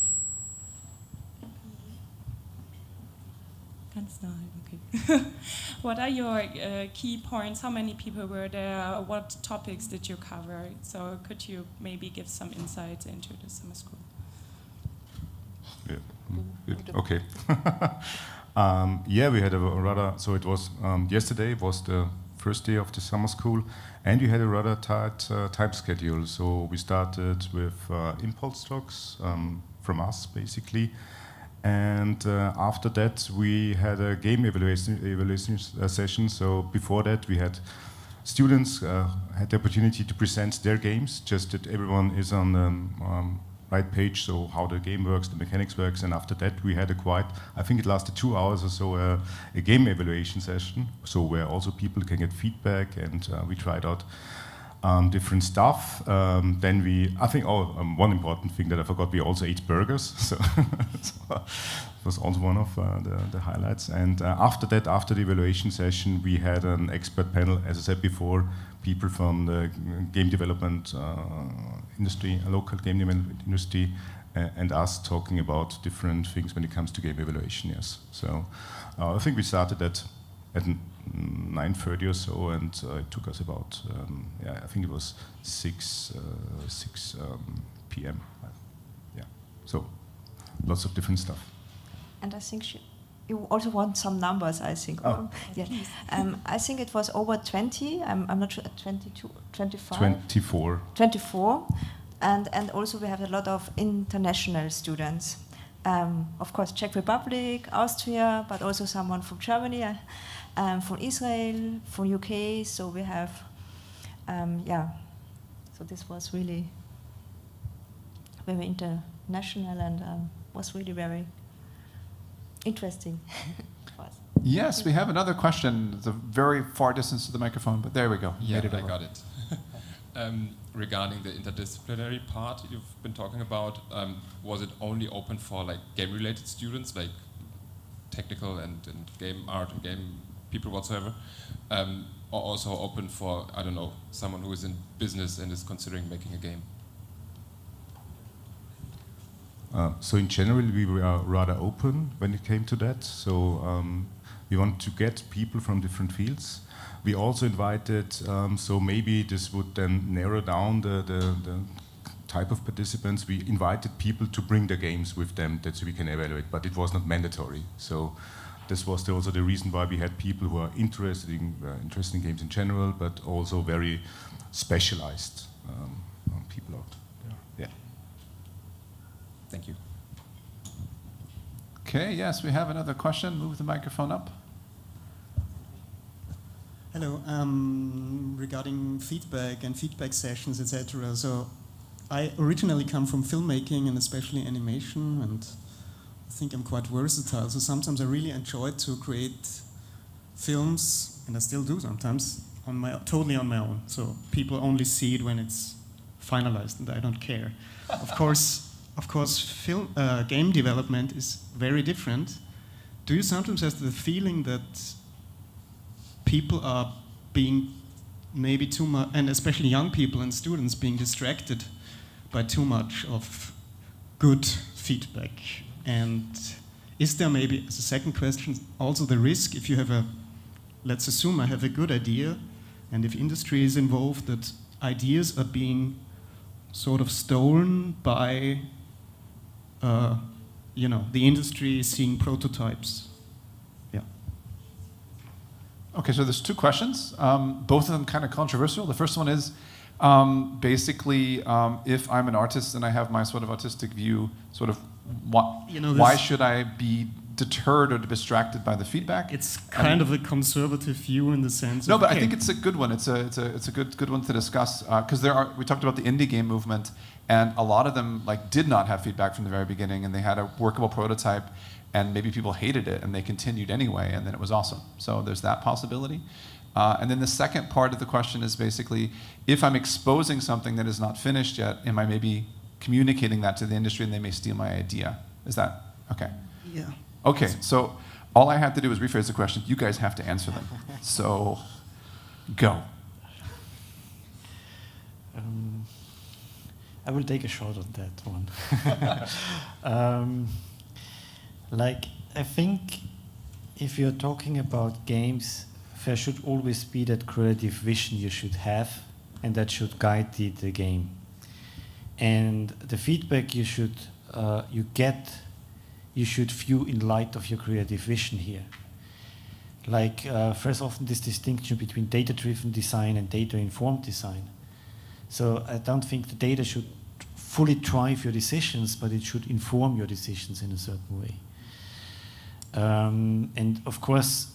okay. What are your key points? How many people were there? What topics did you cover? So could you maybe give some insights into the summer school? Yeah. Okay. Yeah, we had a rather. So it was yesterday was the first day of the summer school, and we had a rather tight time schedule. So we started with impulse talks from us, basically. And after that, we had a game evaluation session. So before that, we had students had the opportunity to present their games, just that everyone is on the right page, so how the game works, the mechanics works. And after that, we had I think it lasted 2 hours or so, a game evaluation session, so where also people can get feedback, and we tried out different stuff. Then I think one important thing that I forgot, we also ate burgers. So it was also one of the highlights. And after that, after the evaluation session, we had an expert panel, as I said before, people from the game development industry, a local game development industry, and us talking about different things when it comes to game evaluation, yes. So I think we started at 9:30 or so, and it took us about, I think it was 6 p.m. Yeah, so lots of different stuff. And I think you also want some numbers, I think. Oh. Yeah. I think it was over 20. I'm not sure, 22, 25? 24. 24. And also we have a lot of international students. Of course, Czech Republic, Austria, but also someone from Germany, from Israel, from UK. So we have, so this was really very international and was really very interesting for us. Yes, we have another question. It's a very far distance to the microphone, but there we go. Yeah, I got it. Regarding the interdisciplinary part you've been talking about, was it only open for like game-related students, like technical and game art and game people whatsoever, or also open for, I don't know, someone who is in business and is considering making a game? So in general, we were rather open when it came to that. So we want to get people from different fields. We also invited, so maybe this would then narrow down the type of participants. We invited people to bring their games with them that we can evaluate, but it was not mandatory. So this was also the reason why we had people who are interested in games in general, but also very specialized people out there. Yeah. Thank you. Okay, yes, we have another question. Move the microphone up. Hello, regarding feedback and feedback sessions, etc. So I originally come from filmmaking and especially animation, and I think I'm quite versatile. So sometimes I really enjoy to create films, and I still do sometimes, totally on my own. So people only see it when it's finalized, and I don't care. Of course, game development is very different. Do you sometimes have the feeling that people are being maybe too much, and especially young people and students, being distracted by too much of good feedback? And is there maybe, as a second question, also the risk, if you have let's assume I have a good idea, and if industry is involved, that ideas are being sort of stolen by, the industry seeing prototypes? Yeah. Okay, so there's two questions, both of them kind of controversial. The first one is basically if I'm an artist and I have my sort of artistic view, sort of why should I be deterred or distracted by the feedback? It's kind of a conservative view in the sense. No, but I think it's a good one. It's a good one to discuss because we talked about the indie game movement, and a lot of them did not have feedback from the very beginning, and they had a workable prototype, and maybe people hated it and they continued anyway, and then it was awesome. So there's that possibility. And then the second part of the question is basically, if I'm exposing something that is not finished yet, am I maybe communicating that to the industry and they may steal my idea? Is that okay? Yeah. Okay, so all I had to do was rephrase the question. You guys have to answer them. So, go. I will take a shot on that one. I think if you're talking about games, there should always be that creative vision you should have, and that should guide the game. And the feedback you should you should view in light of your creative vision here. There's often this distinction between data-driven design and data-informed design. So I don't think the data should fully drive your decisions, but it should inform your decisions in a certain way. And of course,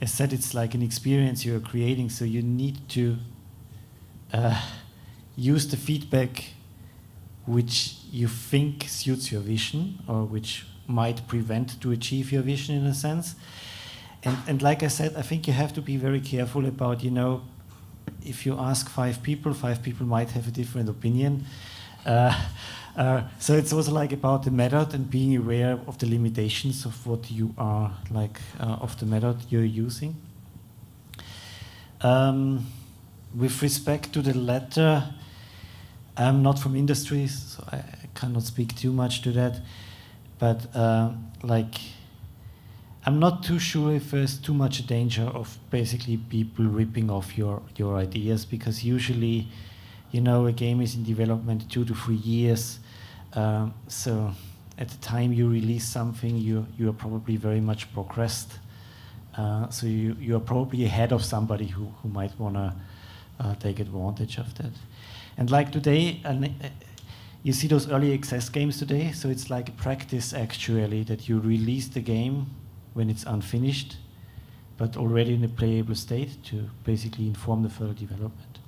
as said, it's like an experience you're creating, so you need to use the feedback which you think suits your vision, or which might prevent to achieve your vision in a sense. And like I said, I think you have to be very careful about, if you ask 5 people might have a different opinion. So it's also about the method and being aware of the limitations of what you are, of the method you're using. With respect to the latter, I'm not from industry, so I cannot speak too much to that. But I'm not too sure if there's too much danger of basically people ripping off your ideas, because usually, a game is in development 2 to 3 years. So at the time you release something, you are probably very much progressed. So you are probably ahead of somebody who might want to take advantage of that. And today, you see those early access games today, so it's like a practice actually that you release the game when it's unfinished, but already in a playable state to basically inform the further development.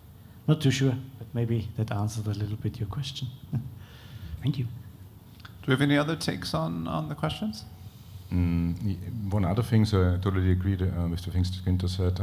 Not too sure, but maybe that answered a little bit your question. Thank you. Do we have any other takes on the questions? One other thing, so I totally agree with the things that Günther said.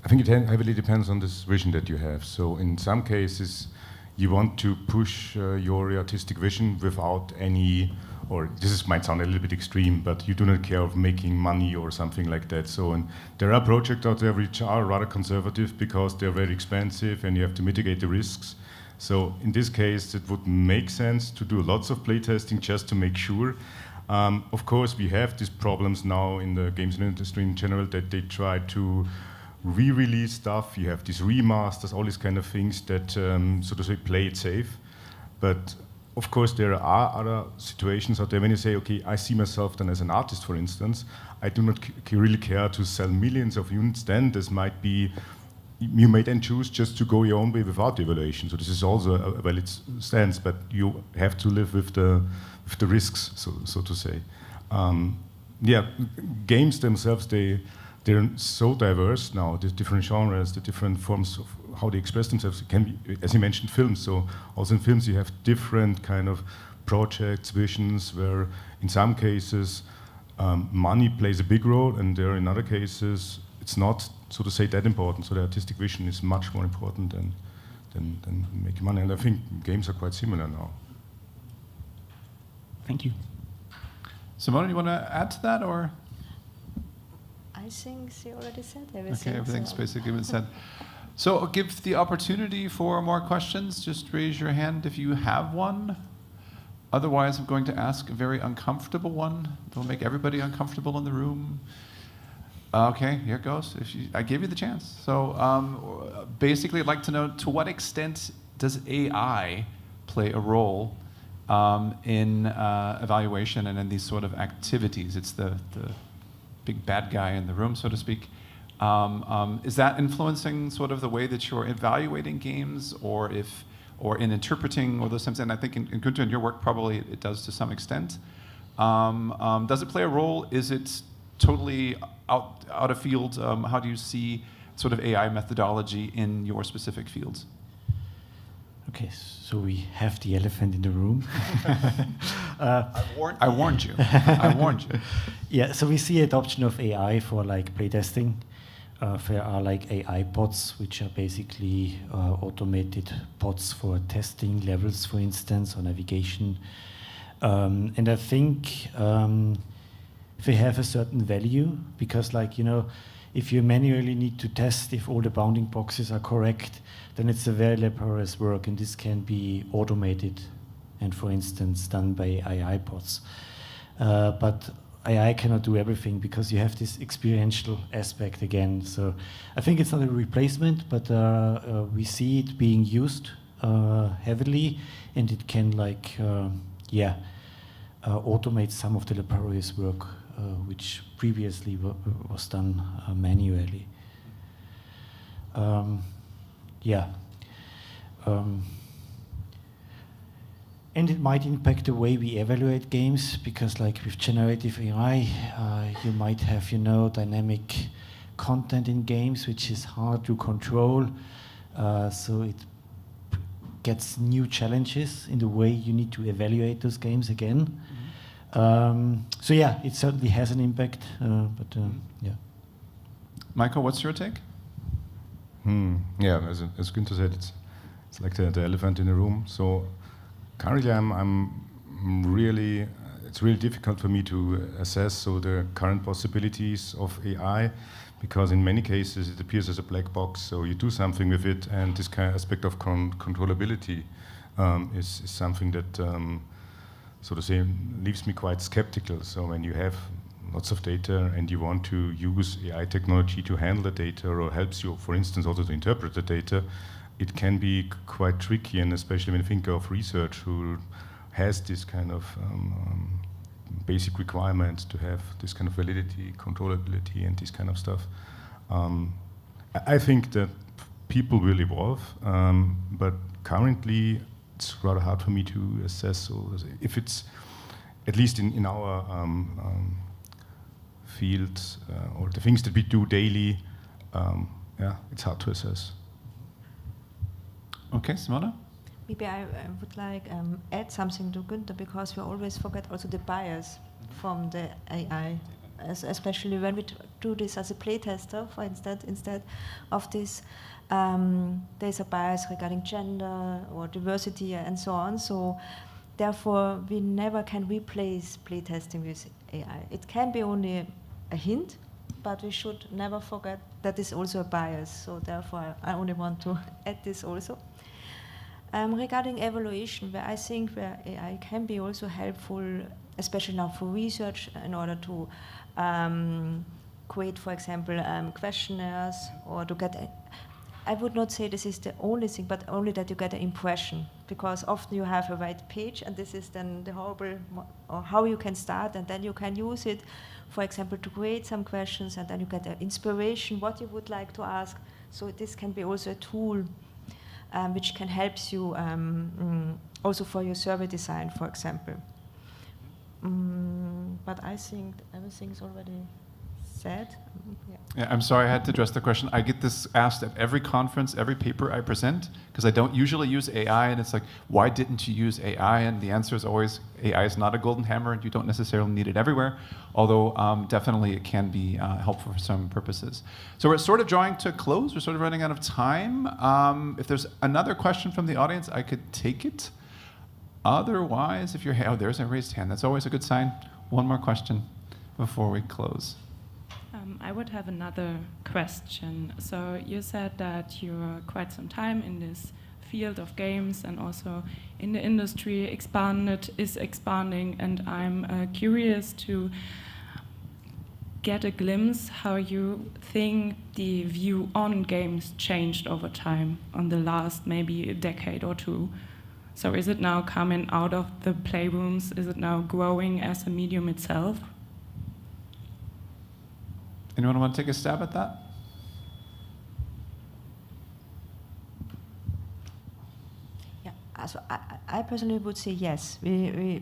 I think it heavily depends on this vision that you have. So in some cases, you want to push your artistic vision without any, or might sound a little bit extreme, but you do not care of making money or something like that. So there are projects out there which are rather conservative because they're very expensive and you have to mitigate the risks. So in this case, it would make sense to do lots of playtesting just to make sure. Of course, we have these problems now in the games industry in general that they try to re-release stuff. You have these remasters, all these kind of things that, so to say, play it safe. But of course, there are other situations out there when you say, okay, I see myself then as an artist, for instance. I do not really care to sell millions of units. Then this might be, you may then choose just to go your own way without the evaluation. So this is also a valid stance, but you have to live with the risks, so to say. Games themselves, they're so diverse now, the different genres, the different forms of how they express themselves. It can be, as you mentioned, films. So also in films you have different kind of projects, visions, where in some cases money plays a big role, and there in other cases it's not, so to say, that important. So the artistic vision is much more important than making money. And I think games are quite similar now. Thank you. Simone, you want to add to that, or? I think she already said everything. Okay, everything's basically been said. So I'll give the opportunity for more questions. Just raise your hand if you have one. Otherwise, I'm going to ask a very uncomfortable one. It'll make everybody uncomfortable in the room. Okay, here it goes. I gave you the chance. So basically, I'd like to know, to what extent does AI play a role in evaluation and in these sort of activities? It's the big bad guy in the room, so to speak. Is that influencing sort of the way that you're evaluating games, or in interpreting all those things? And I think in Günther, in your work, probably it does to some extent. Does it play a role? Is it totally out of field? How do you see sort of AI methodology in your specific fields? Okay, so we have the elephant in the room. I warned you. I warned you. Yeah, so we see adoption of AI for like playtesting. There are like AI bots, which are basically automated bots for testing levels, for instance, or navigation. And I think they have a certain value because, like, if you manually need to test if all the bounding boxes are correct, then it's a very laborious work, and this can be automated and, for instance, done by AI bots. But AI cannot do everything because you have this experiential aspect again. So I think it's not a replacement, but we see it being used heavily, and it can automate some of the laborious work which previously was done manually. And it might impact the way we evaluate games because, like with generative AI, you might have, dynamic content in games, which is hard to control. So it gets new challenges in the way you need to evaluate those games again. So yeah, it certainly has an impact. Yeah. Michael, what's your take? Yeah, as Günther said, it's like the elephant in the room. So currently, it's really difficult for me to assess the current possibilities of AI, because in many cases it appears as a black box. So you do something with it, and this kind of aspect of controllability is something that, so to say, leaves me quite skeptical. So when you have lots of data and you want to use AI technology to handle the data, or helps you, for instance, also to interpret the data, it can be quite tricky, and especially when you think of research who has this kind of basic requirements to have this kind of validity, controllability, and this kind of stuff. I think that people will evolve, but currently it's rather hard for me to assess. So if it's, at least in our field, or the things that we do daily, it's hard to assess. Okay, Simona? Maybe I would like add something to Günther, because we always forget also the bias from the AI, especially when we do this as a playtester, for instance, instead of this, there's a bias regarding gender or diversity and so on. So therefore, we never can replace playtesting with AI. It can be only a hint, but we should never forget that is also a bias. So therefore, I only want to add this also. Regarding evaluation, where I think where AI can be also helpful, especially now for research, in order to create, for example, questionnaires, or to get, I would not say this is the only thing, but only that you get an impression, because often you have a white page, and this is then the horrible, or how you can start, and then you can use it, for example, to create some questions, and then you get an inspiration, what you would like to ask. So this can be also a tool which can help you also for your survey design, for example. But I think everything's already said. Yeah, I'm sorry, I had to address the question. I get this asked at every conference, every paper I present, because I don't usually use AI, and it's like, why didn't you use AI? And the answer is always, AI is not a golden hammer, and you don't necessarily need it everywhere, although definitely it can be helpful for some purposes. So we're sort of drawing to a close. We're sort of running out of time. If there's another question from the audience, I could take it. Otherwise, if you're, oh, there's a raised hand. That's always a good sign. One more question before we close. I would have another question. So you said that you're quite some time in this field of games, and also in the industry is expanding, and I'm curious to get a glimpse how you think the view on games changed over time, on the last maybe a decade or two. So is it now coming out of the playrooms? Is it now growing as a medium itself? Anyone want to take a stab at that? Yeah, so I personally would say yes. When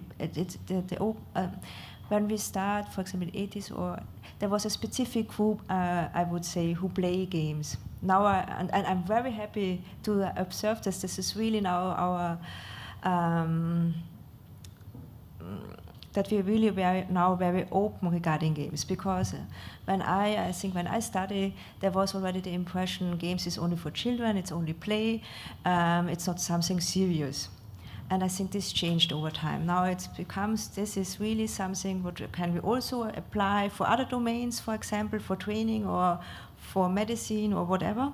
we start, for example, in the 80s, or there was a specific group, I would say, who play games. Now, and I'm very happy to observe this. This is really now our that we're really now very open regarding games, because when I think when I study, there was already the impression games is only for children, it's only play, it's not something serious. And I think this changed over time. Now it becomes, this is really something what can we also apply for other domains, for example, for training or for medicine or whatever.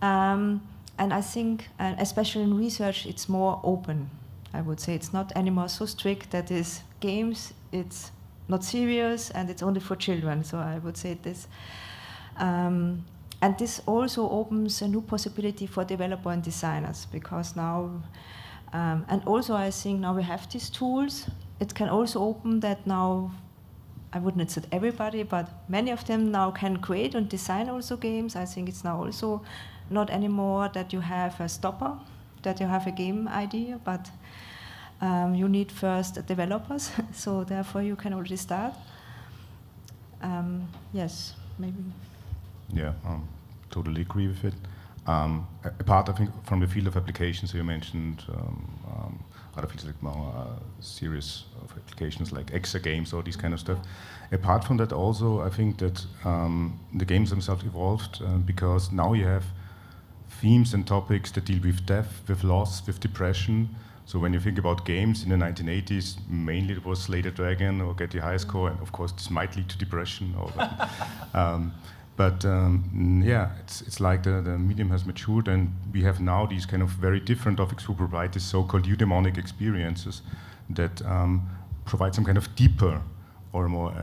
And I think, especially in research, it's more open. I would say it's not anymore so strict that is games, it's not serious, and it's only for children. So I would say this. And this also opens a new possibility for developer and designers, because now, and also I think now we have these tools. It can also open that now, I wouldn't say everybody, but many of them now can create and design also games. I think it's now also not anymore that you have a stopper, that you have a game idea, but you need first developers, so therefore you can already start. Yes, maybe. Yeah, totally agree with it. Apart, I think, from the field of applications, so you mentioned other fields like more series of applications like Exa games or this kind of stuff. Apart from that, also, I think that the games themselves evolved because now you have themes and topics that deal with death, with loss, with depression. So when you think about games in the 1980s, mainly it was Slay the Dragon or Get the High Score, and of course this might lead to depression. Or yeah, it's like the medium has matured, and we have now these kind of very different topics who provide these so-called eudaimonic experiences that provide some kind of deeper or more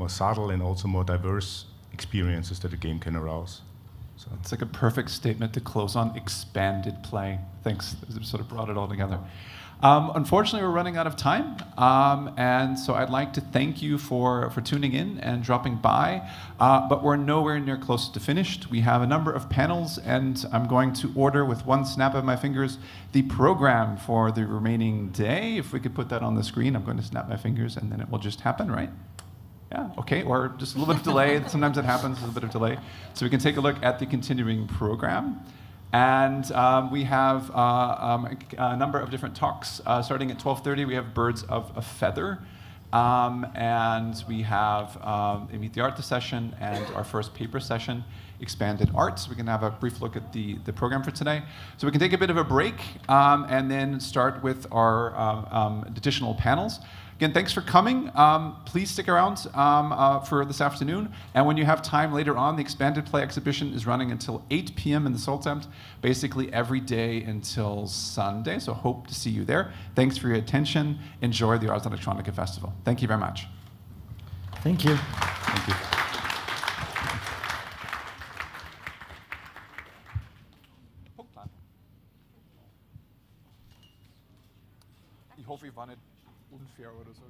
subtle and also more diverse experiences that a game can arouse. So it's like a perfect statement to close on: expanded play. Thanks, it sort of brought it all together. Unfortunately, we're running out of time, and so I'd like to thank you for tuning in and dropping by, but we're nowhere near close to finished. We have a number of panels, and I'm going to order with one snap of my fingers the program for the remaining day. If we could put that on the screen, I'm going to snap my fingers, and then it will just happen, right? Yeah, okay, or just a little bit of delay. Sometimes it happens, a little bit of delay. So we can take a look at the continuing program. And we have a number of different talks. Starting at 12:30, we have Birds of a Feather. And we have a Meet the Artist session and our first paper session, Expanded Arts. We can have a brief look at the program for today. So we can take a bit of a break and then start with our additional panels. Again, thanks for coming. Please stick around for this afternoon. And when you have time later on, the Expanded Play exhibition is running until 8 p.m. in the Sultamt, basically every day until Sunday. So hope to see you there. Thanks for your attention. Enjoy the Ars Electronica Festival. Thank you very much. Thank you. Thank you. Ich hoffe, ich war nicht unfair oder so.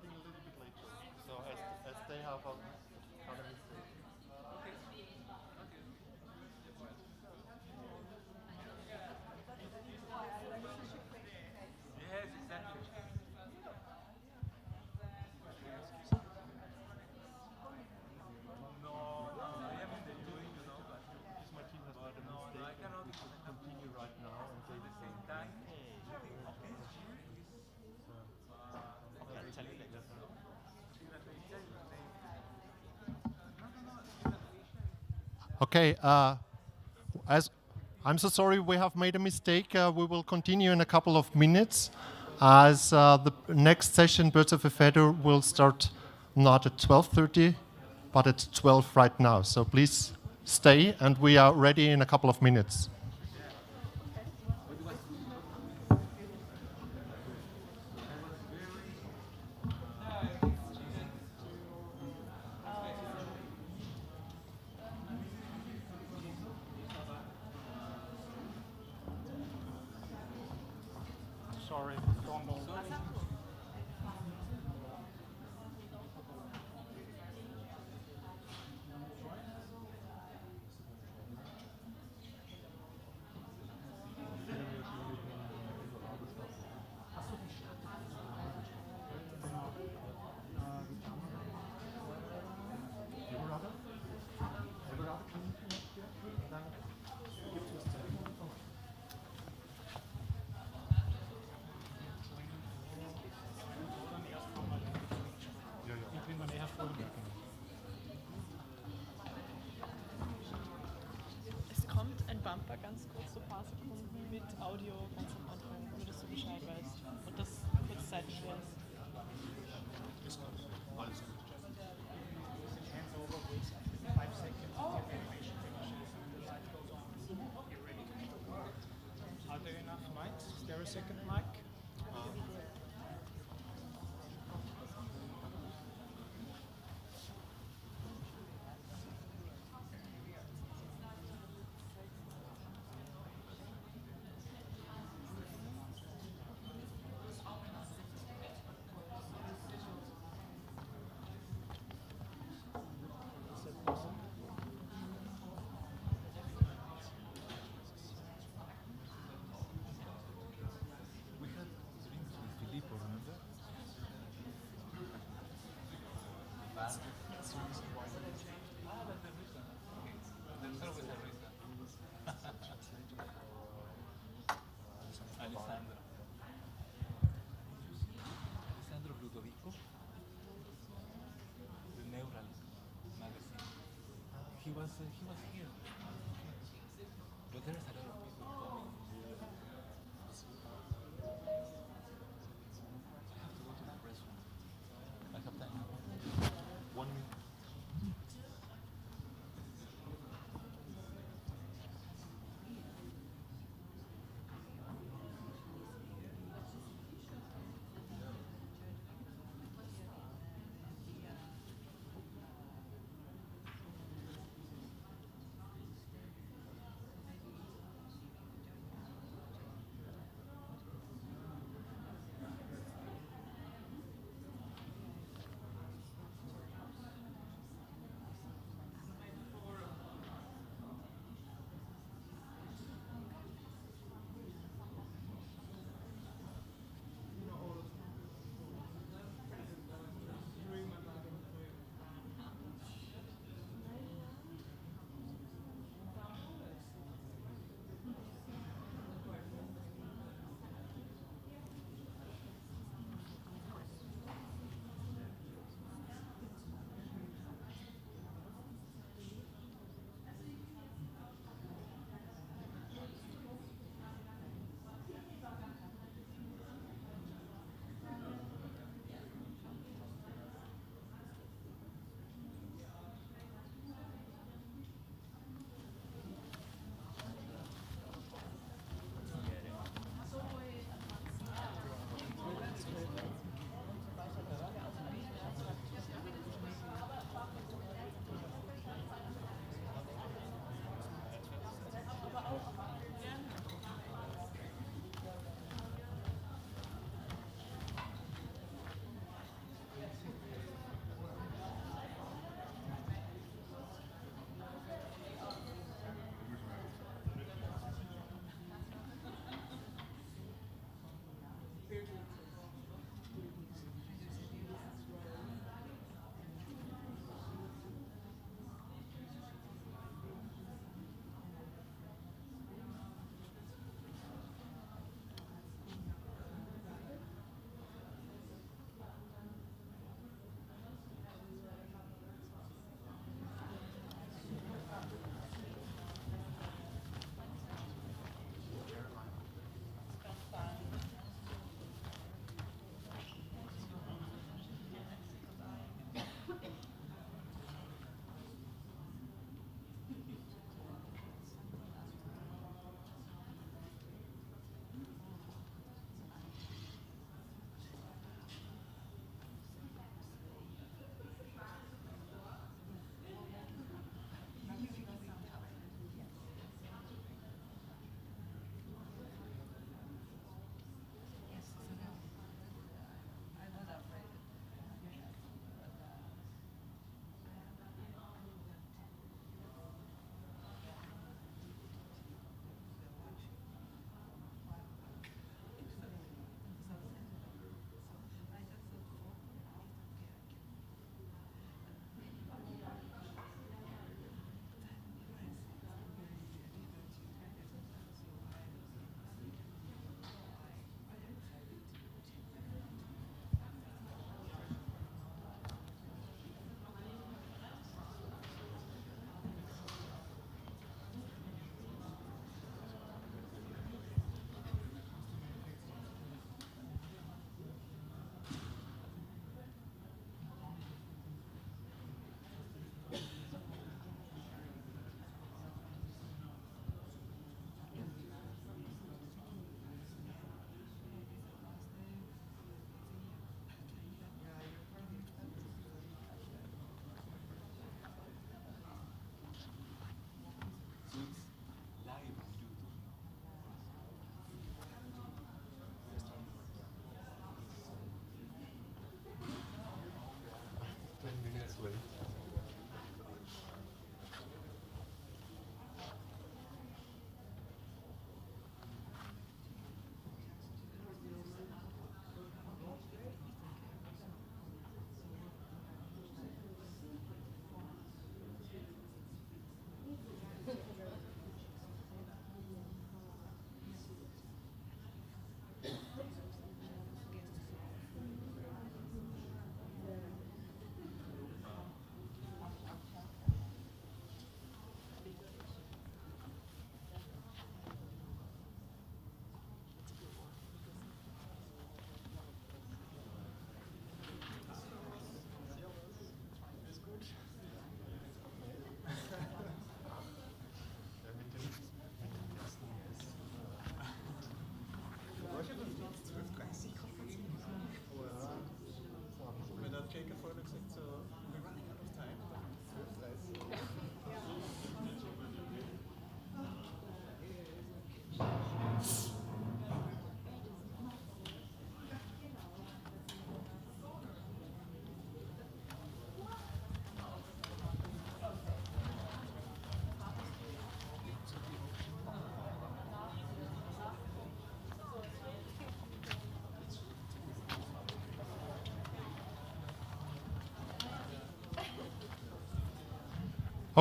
starting a little bit later. So as they have other mistakes. Yes, exactly. No, I haven't been doing, but because my team has made a mistake, I cannot continue right now and say the same time. I'll tell you later. Okay, as I'm so sorry, we have made a mistake. We will continue in a couple of minutes, as the next session, Birds of a Feather, will start not at 12:30, but at 12 right now. So please stay, and we are ready in a couple of minutes. Sorry, don't know. Ich bin dann eher vorgegangen. Es kommt ein Bumper ganz kurz, so ein paar Sekunden mit Audio ganz am Anfang, nur dass du Bescheid weißt und das kurz zeitschwer ist. Alles gut. Hands over with 5 seconds. Animation finishes. Okay, ready. Are there enough mics? Is there a second mic? We had drinks with Filippo, remember? Alessandro Ludovico, the Neural magazine. He was here. But there's a lot of people coming. I have to go to the press room. I have time. 1 minute.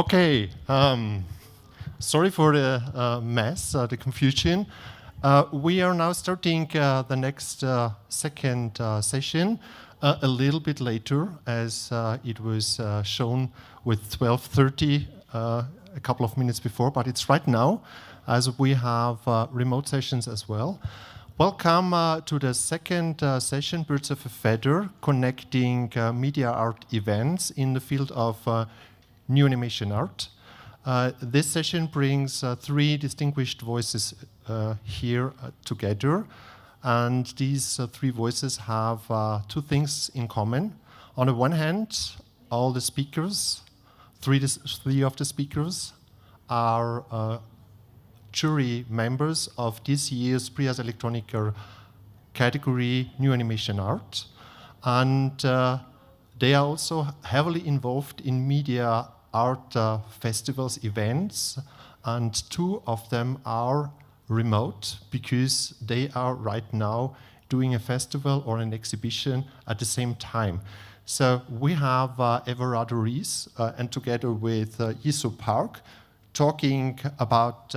Okay, sorry for the mess, the confusion. We are now starting the next second session a little bit later, as it was shown with 12:30 a couple of minutes before, but it's right now, as we have remote sessions as well. Welcome to the second session, Birds of a Feather, connecting media art events in the field of new animation art. This session brings three distinguished voices here together, and these three voices have two things in common. On the one hand, all the speakers, three of the speakers, are jury members of this year's Ars Electronica category New Animation Art, and they are also heavily involved in media art festivals, events, and two of them are remote because they are right now doing a festival or an exhibition at the same time. So we have Everardo Rees and together with Yiso Park talking about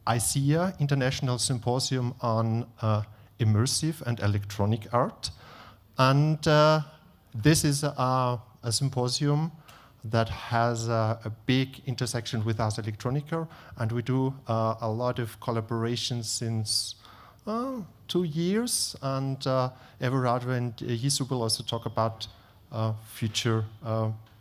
ICEA, International Symposium on Immersive and Electronic Art. And this is a symposium that has a big intersection with Ars Electronica, and we do a lot of collaborations since 2 years, and Everardo and Yisu will also talk about future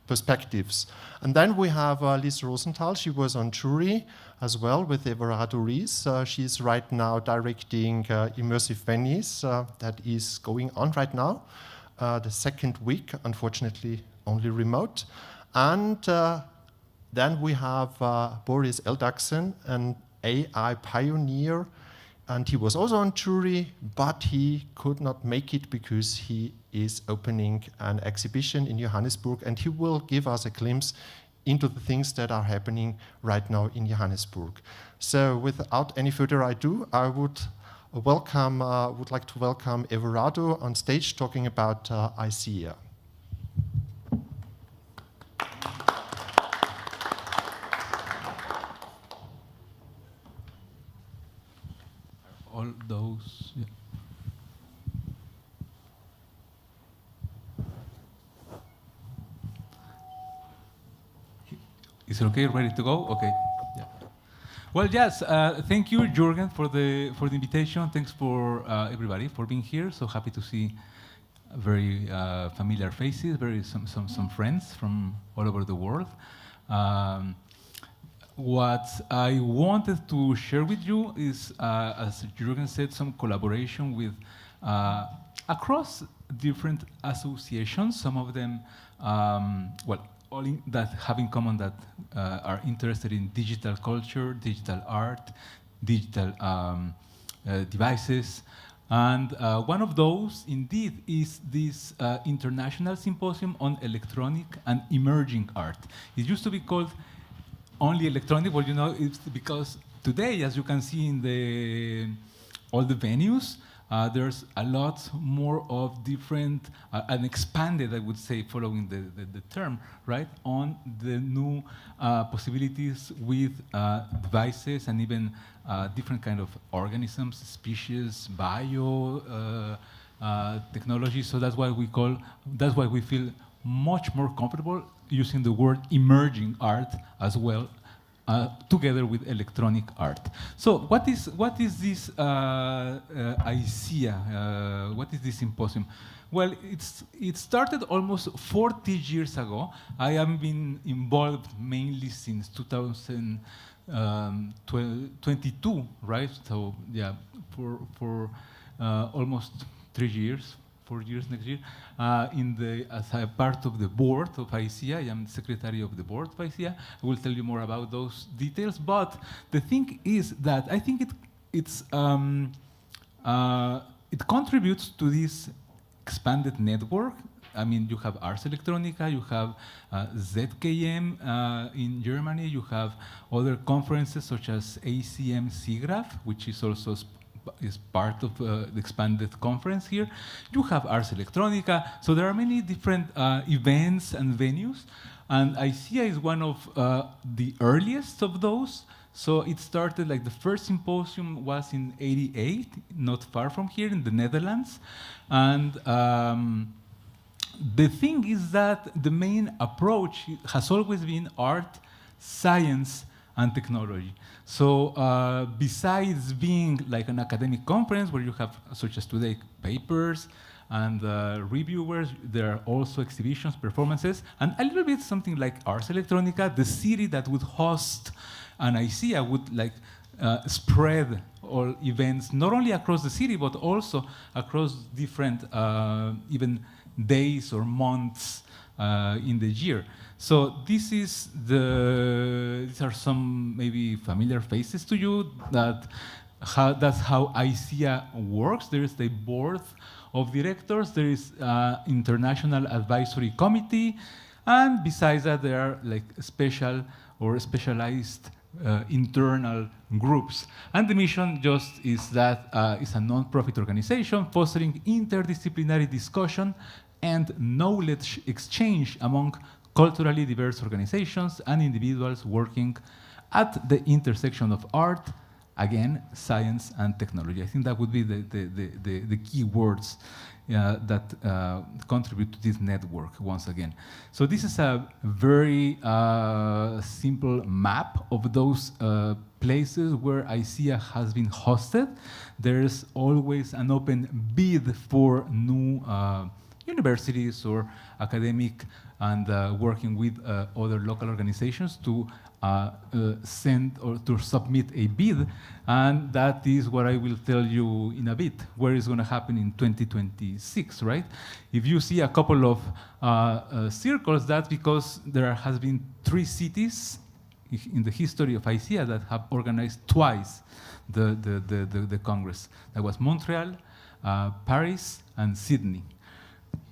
perspectives. And then we have Liz Rosenthal. She was on jury as well with Everardo Rees. She's right now directing Immersive Venice that is going on right now, the second week, unfortunately only remote. And then we have Boris Eldaksen, an AI pioneer, and he was also on jury, but he could not make it because he is opening an exhibition in Johannesburg, and he will give us a glimpse into the things that are happening right now in Johannesburg. So without any further ado, I would like to welcome Everardo on stage talking about ICEA. All those. Yeah. Is it okay? Ready to go? Okay. Yeah. Well, yes. Thank you, Jürgen, for the invitation. Thanks for everybody for being here. So happy to see very familiar faces, some friends from all over the world. What I wanted to share with you is, as Jürgen said, some collaboration with across different associations. Some of them, all that have in common that are interested in digital culture, digital art, digital devices. And one of those, indeed, is this International Symposium on Electronic and Emerging Art. It used to be called only electronic. Well, you know, it's because today, as you can see in all the venues, there's a lot more of different and expanded, I would say, following the term, right, on the new possibilities with devices and even different kind of organisms, species, bio technology. So that's why we feel much more comfortable using the word emerging art as well, together with electronic art. So what is this ICEA? What is this symposium? Well, it started almost 40 years ago. I have been involved mainly since 2022, right? So yeah, for almost 3 years. 4 years next year, as a part of the board of ICEA. I am the secretary of the board of ICEA. I will tell you more about those details. But the thing is that I think it contributes to this expanded network. I mean, you have Ars Electronica, you have ZKM in Germany, you have other conferences such as ACM SIGGRAPH, which is also is part of the expanded conference here. You have Ars Electronica, so there are many different events and venues. And ICEA is one of the earliest of those. So it started, like the first symposium was in '88, not far from here in the Netherlands. And the thing is that the main approach has always been art, science, and technology. So besides being like an academic conference where you have, such as today, papers and reviewers, there are also exhibitions, performances, and a little bit something like Ars Electronica, the city that would host an ICEA would like spread all events, not only across the city, but also across different even days or months in the year. So this is these are some maybe familiar faces to you. That's how ICEA works. There is the board of directors. There is international advisory committee, and besides that, there are like special or specialized internal groups. And the mission just is that it's a non-profit organization fostering interdisciplinary discussion and knowledge exchange among culturally diverse organizations and individuals working at the intersection of art, again, science and technology. I think that would be the key words that contribute to this network once again. So this is a very simple map of those places where ICEA has been hosted. There's always an open bid for new universities or academic and working with other local organizations to send or to submit a bid, and that is what I will tell you in a bit, where it's going to happen in 2026, right? If you see a couple of circles, that's because there has been 3 cities in the history of ICEA that have organized twice the Congress. That was Montreal, Paris, and Sydney.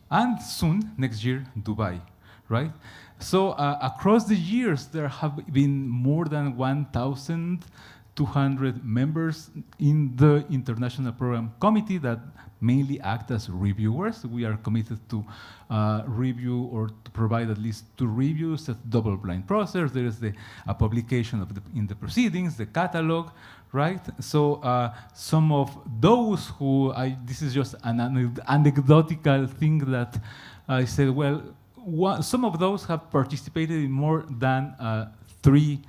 And soon, next year, Dubai, right? So across the years, there have been more than 1,200 members in the International Program Committee that mainly act as reviewers. We are committed to review or to provide at least 2 reviews, a double-blind process. There is the publication of in the proceedings, the catalog, right? So some of those who, this is just an anecdotal thing that I said, well, some of those have participated in more than 3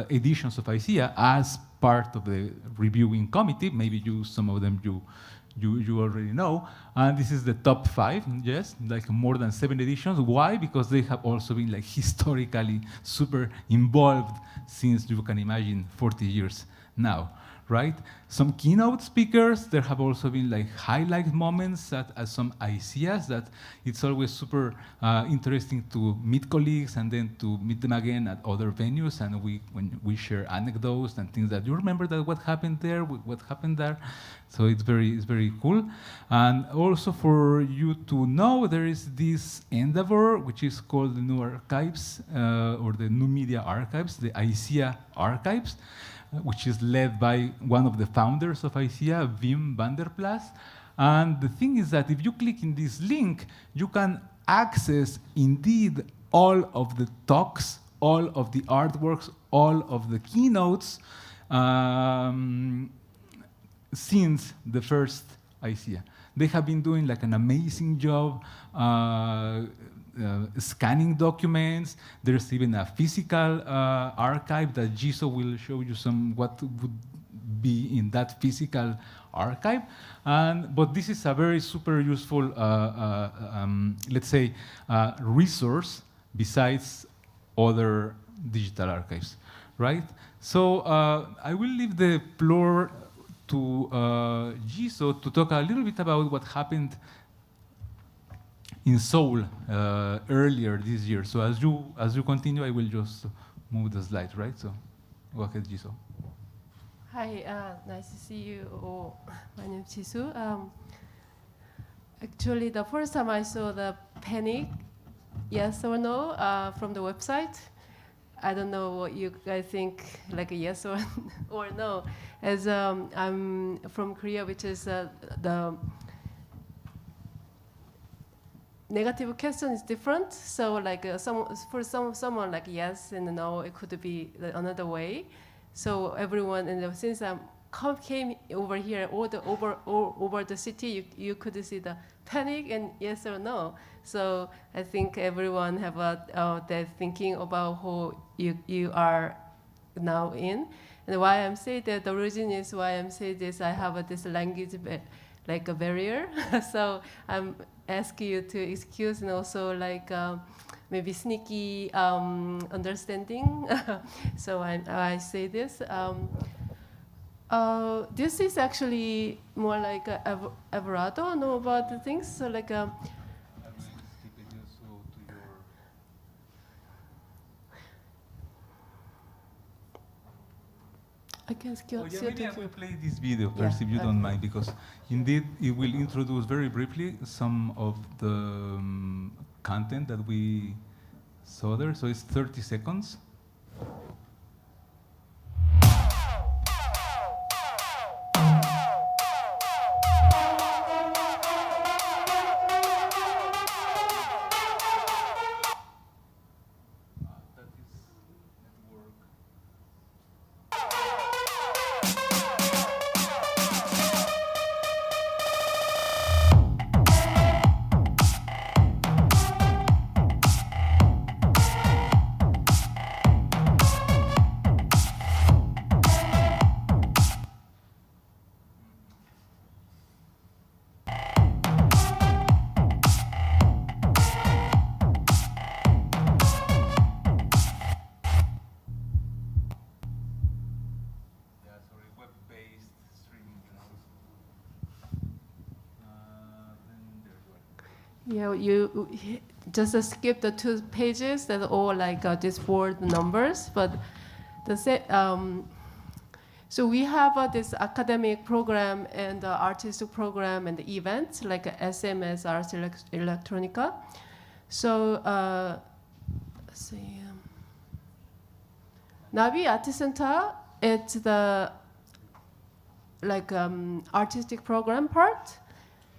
editions of ICEA as part of the reviewing committee. Maybe some of them you already know. And this is the top 5, yes, like more than 7 editions. Why? Because they have also been like historically super involved since, you can imagine, 40 years now, right? Some keynote speakers, there have also been like highlight moments at some ICEAs that it's always super interesting to meet colleagues and then to meet them again at other venues, and when we share anecdotes and things that you remember that what happened there, what happened there. So it's very cool. And also for you to know, there is this endeavor which is called the New Archives or the New Media Archives, the ICEA Archives, which is led by one of the founders of ICEA, Wim van der Plas. And the thing is that if you click in this link, you can access indeed all of the talks, all of the artworks, all of the keynotes since the first ICEA. They have been doing like an amazing job scanning documents. There's even a physical archive that Giso will show you what would be in that physical archive. But this is a very super useful, let's say, resource besides other digital archives, right? So I will leave the floor to Giso to talk a little bit about what happened in Seoul earlier this year. So as you continue, I will just move the slide, right? So go ahead, Jisoo. Hi, nice to see you all. My name is Jisoo. Actually, the first time I saw the panic, yes or no, from the website, I don't know what you guys think, like a yes or no. As I'm from Korea, which is negative question is different. So like someone like yes and no, it could be another way. So everyone, and since I came over here, over the city, you could see the panic and yes or no. So I think everyone have their thinking about who you are now in. And why I'm saying that, the reason is why I'm saying this, I have this language like a barrier. So I'm asking you to excuse, and also like maybe sneaky understanding. So I say this. This is actually more like Everardo know about the things. So like I can skill. Maybe I will play this video first, if you don't mind, because indeed it will introduce very briefly some of the content that we saw there. So it's 30 seconds. Yeah, you just skip the 2 pages that are all like these board numbers, but so we have this academic program and artistic program and events like SMS, Ars Electronica. So let's see, Navi Art Center, it's the like artistic program part,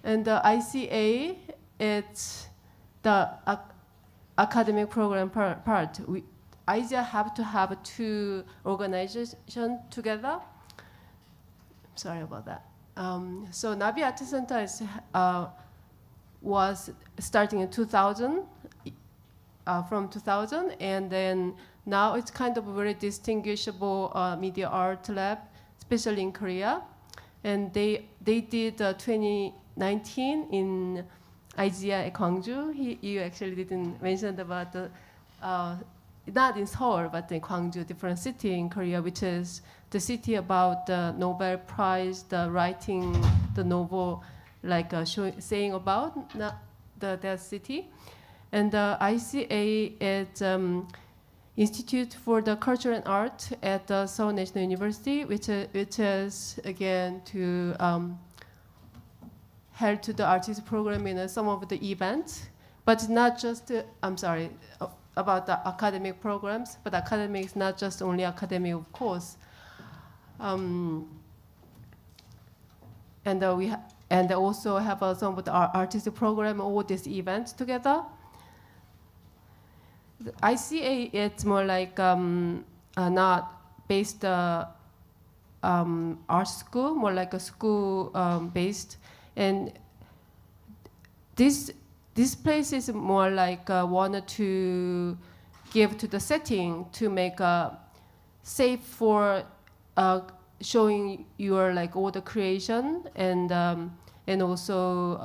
and the ICA, it's the academic program part. I just have to have 2 organizations together. Sorry about that. So Navi Art Center was starting in 2000, from 2000, and then now it's kind of a very distinguishable media art lab, especially in Korea. And they did 2019 in IGI Gwangju. You actually didn't mention about the, not in Seoul, but in Gwangju, different city in Korea, which is the city about the Nobel Prize, the writing, the novel, like saying about that city. And the ICA is Institute for the Culture and Art at the Seoul National University, which is again to held to the artist program in some of the events, but not just, I'm sorry, about the academic programs, but academic is not just only academic, of course. And and also have some of the artistic program, all these events together. The ICA, it's more like not based art school, more like a school based. And this place is more like wanted to give to the setting to make safe for showing your like all the creation and also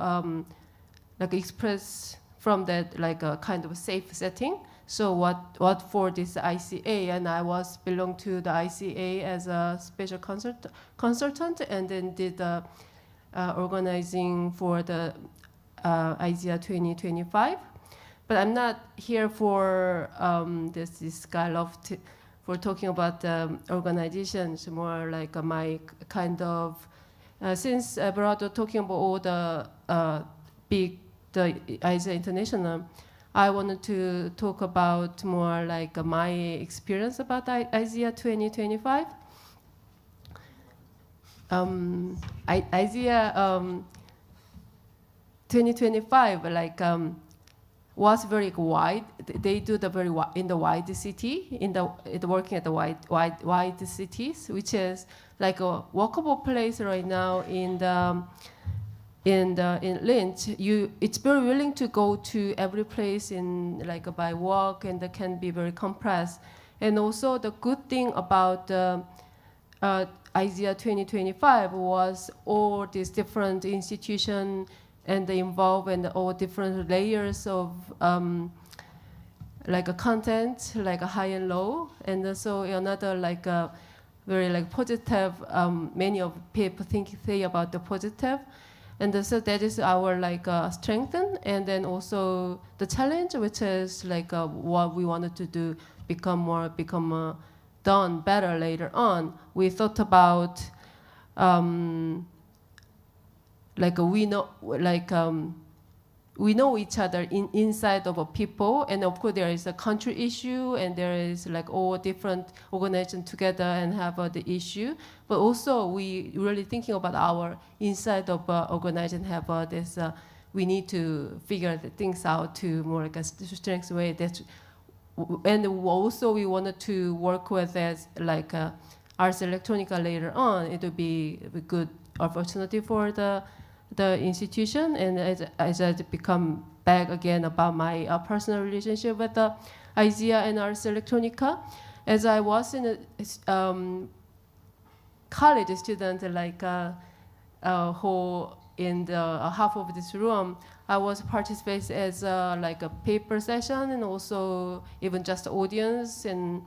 like express from that like a kind of safe setting. So what for this ICA, and I belong to the ICA as a special consultant, and then did organizing for the IZEA 2025. But I'm not here for this Skyloft for talking about organizations, more like my kind of, since Everardo talking about all the the IZEA International, I wanted to talk about more like my experience about IZEA 2025. IZEA 2025, like was very wide. They do the very in the wide city, working at the wide cities, which is like a walkable place right now in Lynch. It's very willing to go to every place in like by walk, and that can be very compressed. And also the good thing about IZEA 2025 was all these different institutions and they involve and all different layers of like a content, like a high and low, and so another like a very like positive. Many of people say about the positive, and so that is our like strengthen, and then also the challenge, which is like what we wanted to do, become done better later on. We thought about we know each other inside of a people, and of course there is a country issue, and there is like all different organizations together and have the issue. But also we really thinking about our inside of organization have this. We need to figure the things out to more like a strength way. And also we wanted to work with as like Ars Electronica later on. It would be a good opportunity for the institution, and as I become back again about my personal relationship with the IZEA and Ars Electronica, as I was in a college student, like who in the half of this room, I was participating as like a paper session, and also even just audience and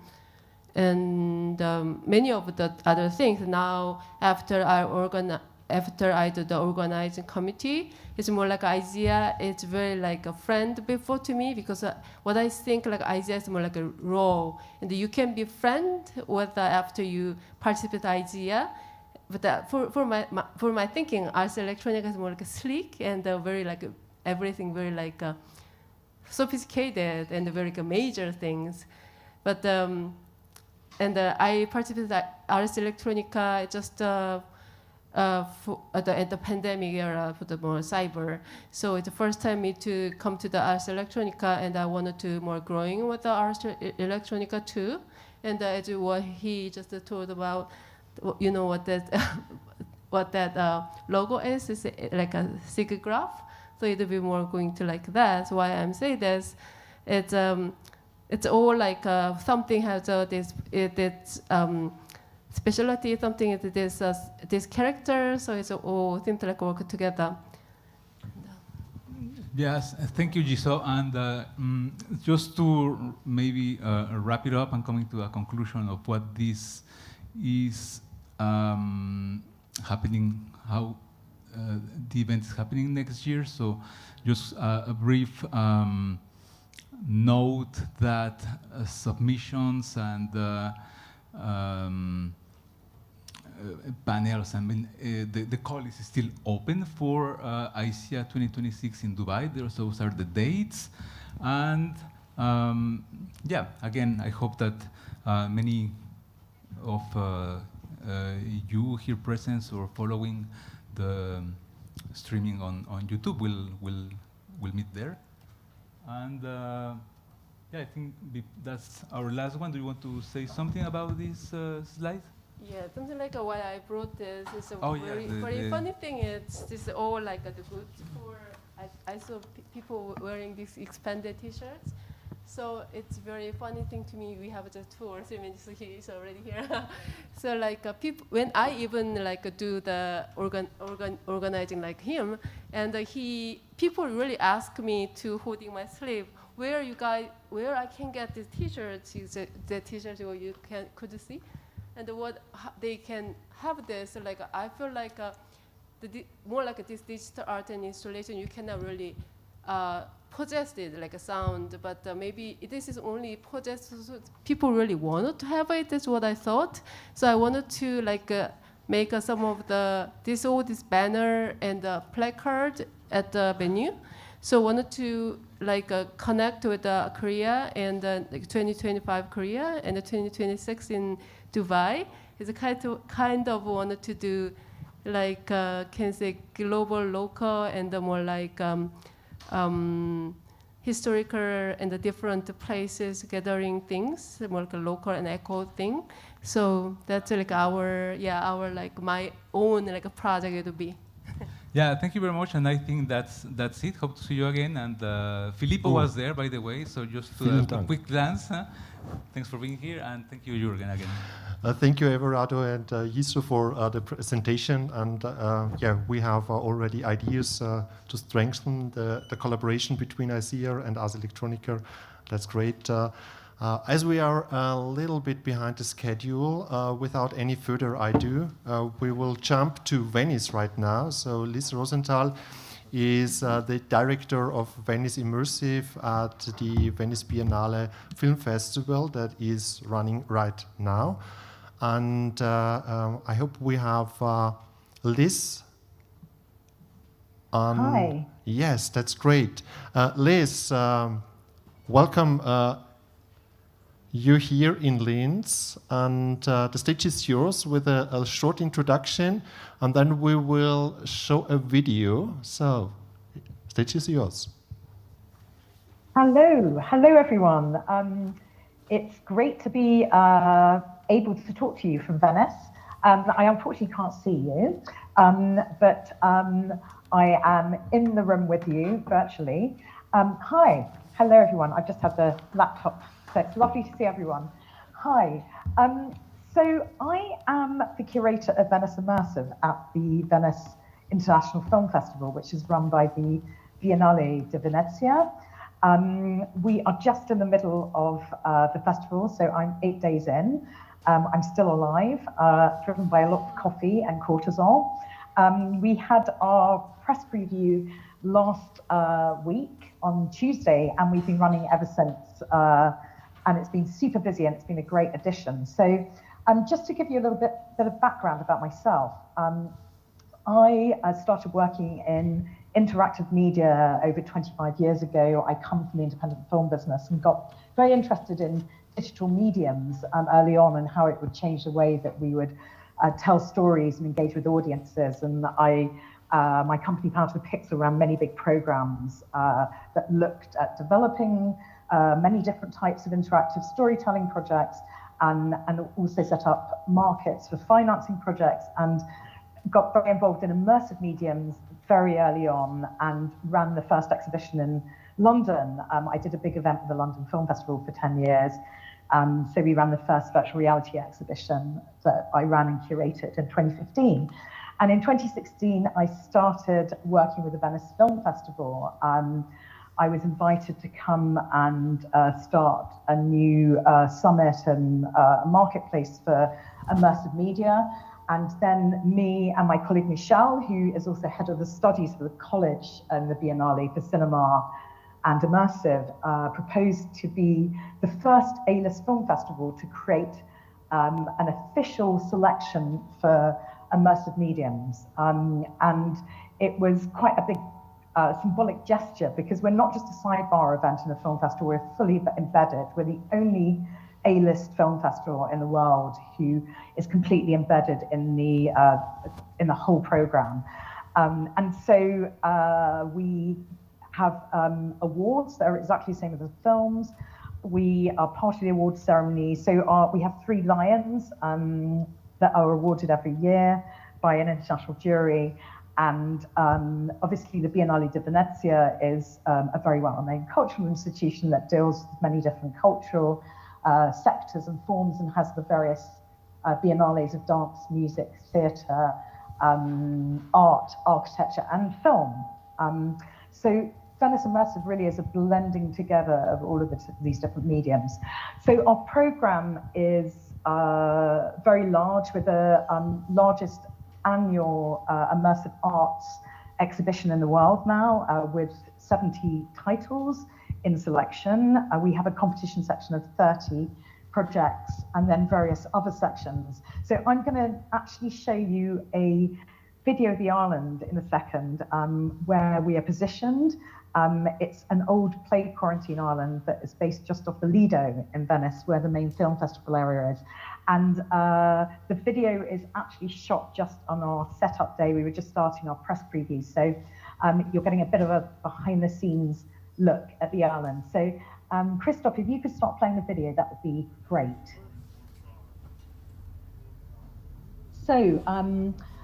many of the other things. Now after I do the organizing committee, it's more like IZEA. It's very like a friend before to me, because what I think like IZEA is more like a role, and you can be friend with after you participate IZEA. But for my thinking, Ars Electronica is more like a sleek and very like everything very like sophisticated and very like major things. But I participated at Ars Electronica just at the pandemic era for the more cyber. So it's the first time me to come to the Ars Electronica, and I wanted to more growing with the Ars Electronica too. And as what he just told about, you know what that logo is like a SIG graph. So it'll be more going to like that. That's why I'm saying this. It's all like something has this specialty, something this character. So it's all things like work together. Yes, thank you, Jisoo. And just to maybe wrap it up and coming to a conclusion of what this is happening, how the event is happening next year. So just a brief note that submissions and panels, I mean, the call is still open for IZEA 2026 in Dubai. Those are the dates. And yeah, again, I hope that many of you here present or following the streaming on YouTube will meet there. And yeah, I think that's our last one. Do you want to say something about this slide? Yeah, something like why I brought this is a very, yeah, very funny thing. It's this all like the good for. I saw people wearing these expanded T-shirts. So it's very funny thing to me. We have the tour, so he's already here. So like people, when I even like do the organizing like him, and people really ask me to holding my sleeve. Where I can get these T-shirts? The T-shirts you could see, and what they can have this. Like I feel like more like this digital art and installation, you cannot really possess it like a sound, but maybe this is only possessed. So people really wanted to have it. That's what I thought. So I wanted to like make some of this banner and the placard at the venue. So wanted to like connect with Korea and 2025 Korea and 2026 in Dubai. It's kind of wanted to do like can say global, local, and more like historical and the different places gathering things, more like a local and eco thing. So that's like our like my own like a project it would be. Yeah, thank you very much, and I think that's it. Hope to see you again. And Filippo was there, by the way, so just a quick glance. Thanks for being here, and thank you, Jürgen, again. Thank you, Everardo and Yisu, for the presentation. And yeah, we have already ideas to strengthen the collaboration between ICEA and Ars Electronica. That's great. As we are a little bit behind the schedule, without any further ado, we will jump to Venice right now. So Liz Rosenthal is the director of Venice Immersive at the Venice Biennale Film Festival that is running right now. And I hope we have Liz on. Hi. Yes, that's great. Liz, welcome. You're here in Linz, and the stage is yours with a short introduction, and then we will show a video. So, stage is yours. Hello everyone. It's great to be able to talk to you from Venice. I unfortunately can't see you, but I am in the room with you virtually. Hello everyone. I've just had the laptop. So it's lovely to see everyone. Hi. So I am the curator of Venice Immersive at the Venice International Film Festival, which is run by the Biennale di Venezia. We are just in the middle of the festival, so I'm 8 days in. I'm still alive, driven by a lot of coffee and cortisol. We had our press preview last week on Tuesday, and we've been running ever since. And it's been super busy, and it's been a great addition. So just to give you a little bit of background about myself, I started working in interactive media over 25 years ago. I come from the independent film business and got very interested in digital mediums early on and how it would change the way that we would tell stories and engage with audiences. And my company, Power to the Pixel, ran many big programs that looked at developing many different types of interactive storytelling projects and also set up markets for financing projects, and got very involved in immersive mediums very early on and ran the first exhibition in London. I did a big event with the London Film Festival for 10 years. So we ran the first virtual reality exhibition that I ran and curated in 2015. And in 2016, I started working with the Venice Film Festival. I was invited to come and start a new summit and marketplace for immersive media. And then me and my colleague Michelle, who is also head of the studies for the college and the Biennale for cinema and immersive, proposed to be the first A-list film festival to create an official selection for immersive mediums. And it was quite a big symbolic gesture, because we're not just a sidebar event in a film festival, we're fully embedded. We're the only A-list film festival in the world who is completely embedded in the whole program. And so we have awards that are exactly the same as the films. We are part of the awards ceremony. So we have 3 lions that are awarded every year by an international jury. And obviously the Biennale di Venezia is a very well-known cultural institution that deals with many different cultural sectors and forms, and has the various biennales of dance, music, theatre, art, architecture, and film. So Venice Immersive really is a blending together of all of these different mediums. So our program is very large, with the largest annual immersive arts exhibition in the world now, with 70 titles in selection. We have a competition section of 30 projects, and then various other sections. So I'm going to actually show you a video of the island in a second, where we are positioned. It's an old plague quarantine island that is based just off the Lido in Venice, where the main film festival area is. And the video is actually shot just on our setup day. We were just starting our press preview. So you're getting a bit of a behind the scenes look at the island. So, Christoph, if you could start playing the video, that would be great. So,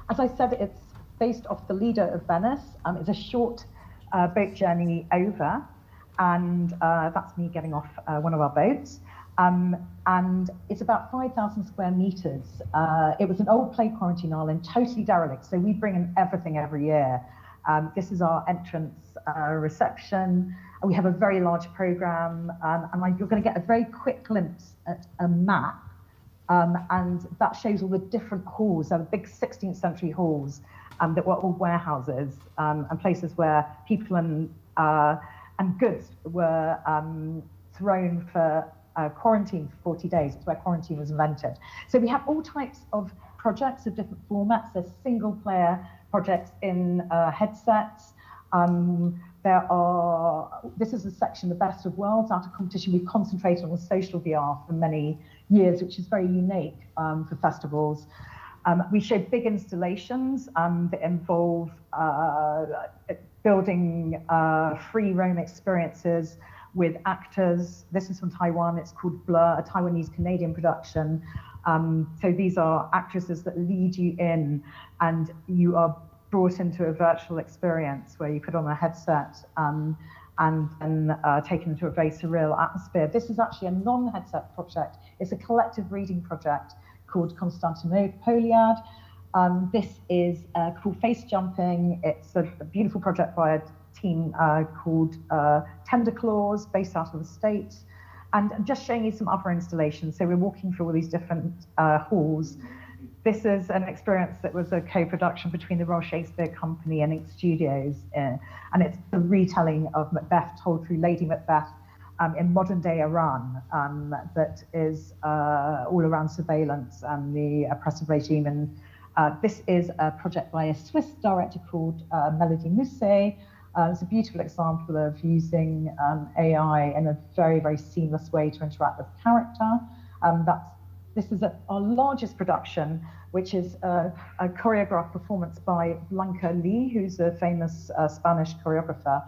as I said, it's based off the Lido of Venice. It's a short boat journey over, and that's me getting off one of our boats. And it's about 5,000 square meters. It was an old play quarantine island, totally derelict. So we bring in everything every year. This is our entrance reception. We have a very large program, and you're going to get a very quick glimpse at a map. And that shows all the different halls. There were big 16th century halls that were all warehouses and places where people and goods were thrown for quarantine for 40 days. It's where quarantine was invented. So we have all types of projects of different formats. There's single player projects in headsets. This is a section, the Best of Worlds, out of competition. We've concentrated on the social VR for many years, which is very unique for festivals. We show big installations that involve building free roam experiences with actors. This is from Taiwan. It's called Blur, a Taiwanese-Canadian production. So these are actresses that lead you in, and you are brought into a virtual experience where you put on a headset and then taken into a very surreal atmosphere. This is actually a non-headset project. It's a collective reading project called Constantinopoliad. This is called Face Jumping. It's a beautiful project by a team called Tender Claws, based out of the States. And I'm just showing you some other installations. So we're walking through all these different halls. This is an experience that was a co-production between the Royal Shakespeare Company and Ink Studios. And it's the retelling of Macbeth told through Lady Macbeth in modern day Iran, that is all around surveillance and the oppressive regime. And this is a project by a Swiss director called Melody Musset. It's a beautiful example of using AI in a very, very seamless way to interact with character. This is our largest production, which is a choreographed performance by Blanca Lee, who's a famous Spanish choreographer.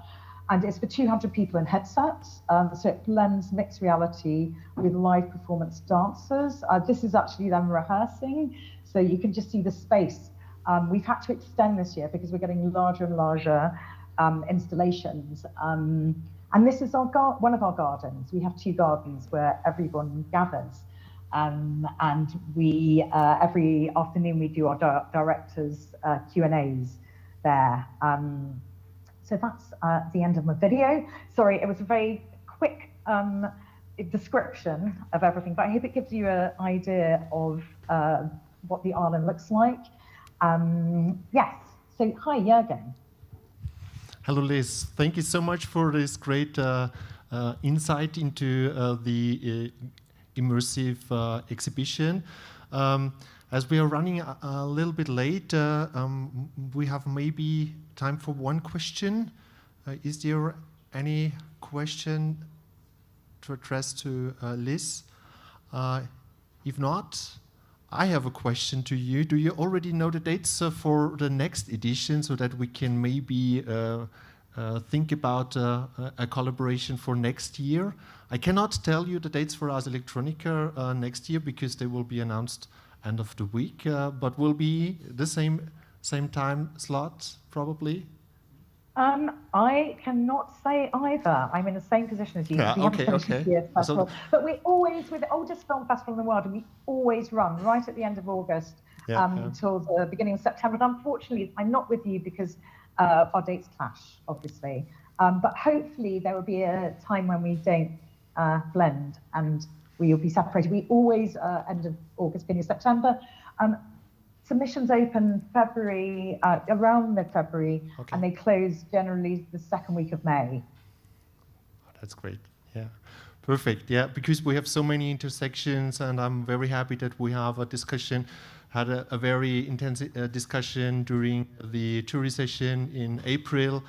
And it's for 200 people in headsets. So it blends mixed reality with live performance dancers. This is actually them rehearsing. So you can just see the space. We've had to extend this year because we're getting larger and larger installations. And this is one of our gardens. We have 2 gardens where everyone gathers. And we every afternoon we do our directors' Q&As there. So that's the end of my video. Sorry, it was a very quick description of everything, but I hope it gives you an idea of what the island looks like. Yes, so hi, Jürgen. Hello, Liz. Thank you so much for this great insight into the immersive exhibition. As we are running a little bit late, we have maybe time for one question. Is there any question to address to Liz? If not, I have a question to you. Do you already know the dates for the next edition so that we can maybe think about a collaboration for next year? I cannot tell you the dates for Ars Electronica next year because they will be announced end of the week, but will be the same time slot probably. I cannot say either. I'm in the same position as you. Yeah, we okay. Festival, but we always, we're the oldest film festival in the world, and we always run right at the end of August until the beginning of September. And unfortunately, I'm not with you because our dates clash, obviously. But hopefully there will be a time when we don't blend and we will be separated. We always end of August, beginning of September. Submissions open February, around mid-February, and they close generally the second week of May. That's great. Yeah, perfect. Yeah, because we have so many intersections, and I'm very happy that we have a discussion. Had a very intense discussion during the jury session in April.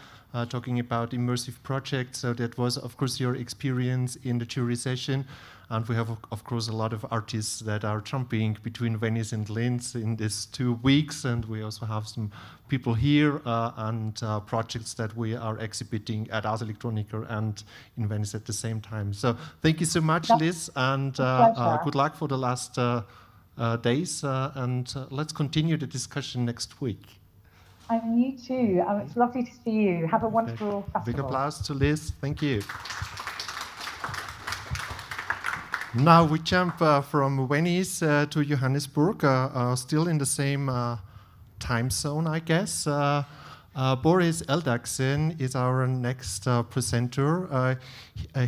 talking about immersive projects. So that was, of course, your experience in the jury session. And we have, of course, a lot of artists that are jumping between Venice and Linz in these 2 weeks. And we also have some people here and projects that we are exhibiting at Ars Electronica and in Venice at the same time. So thank you so much, Liz, and good luck for the last days. And let's continue the discussion next week. And you too. It's lovely to see you. Have a wonderful festival. Big applause to Liz. Thank you. Now we jump from Venice to Johannesburg, still in the same time zone, I guess. Boris Eldaksen is our next presenter.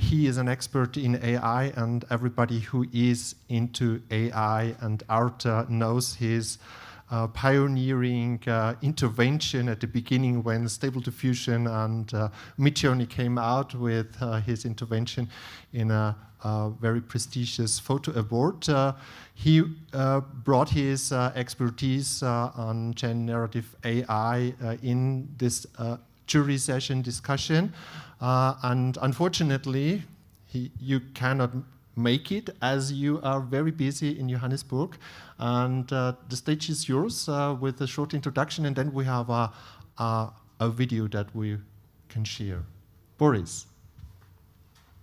He is an expert in AI, and everybody who is into AI and art knows his pioneering intervention at the beginning when Stable Diffusion and Midjourney came out with his intervention in a very prestigious photo award. He brought his expertise on generative AI in this jury session discussion, and unfortunately, you cannot make it as you are very busy in Johannesburg. And the stage is yours with a short introduction, and then we have a video that we can share. Boris.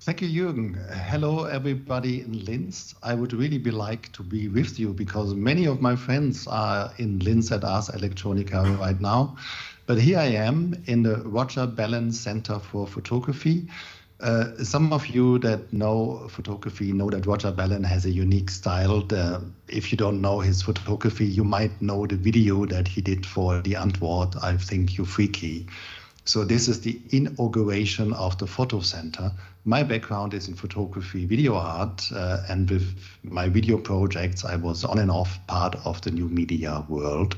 Thank you, Jürgen. Hello, everybody in Linz. I would really like to be with you because many of my friends are in Linz at Ars Electronica right now. But here I am in the Roger Bellin Center for Photography. Some of you that know photography know that Roger Bellin has a unique style. If you don't know his photography, you might know the video that he did for The Antwoord, I Think You Freaky. So this is the inauguration of the photo center. My background is in photography, video art, and with my video projects, I was on and off part of the new media world.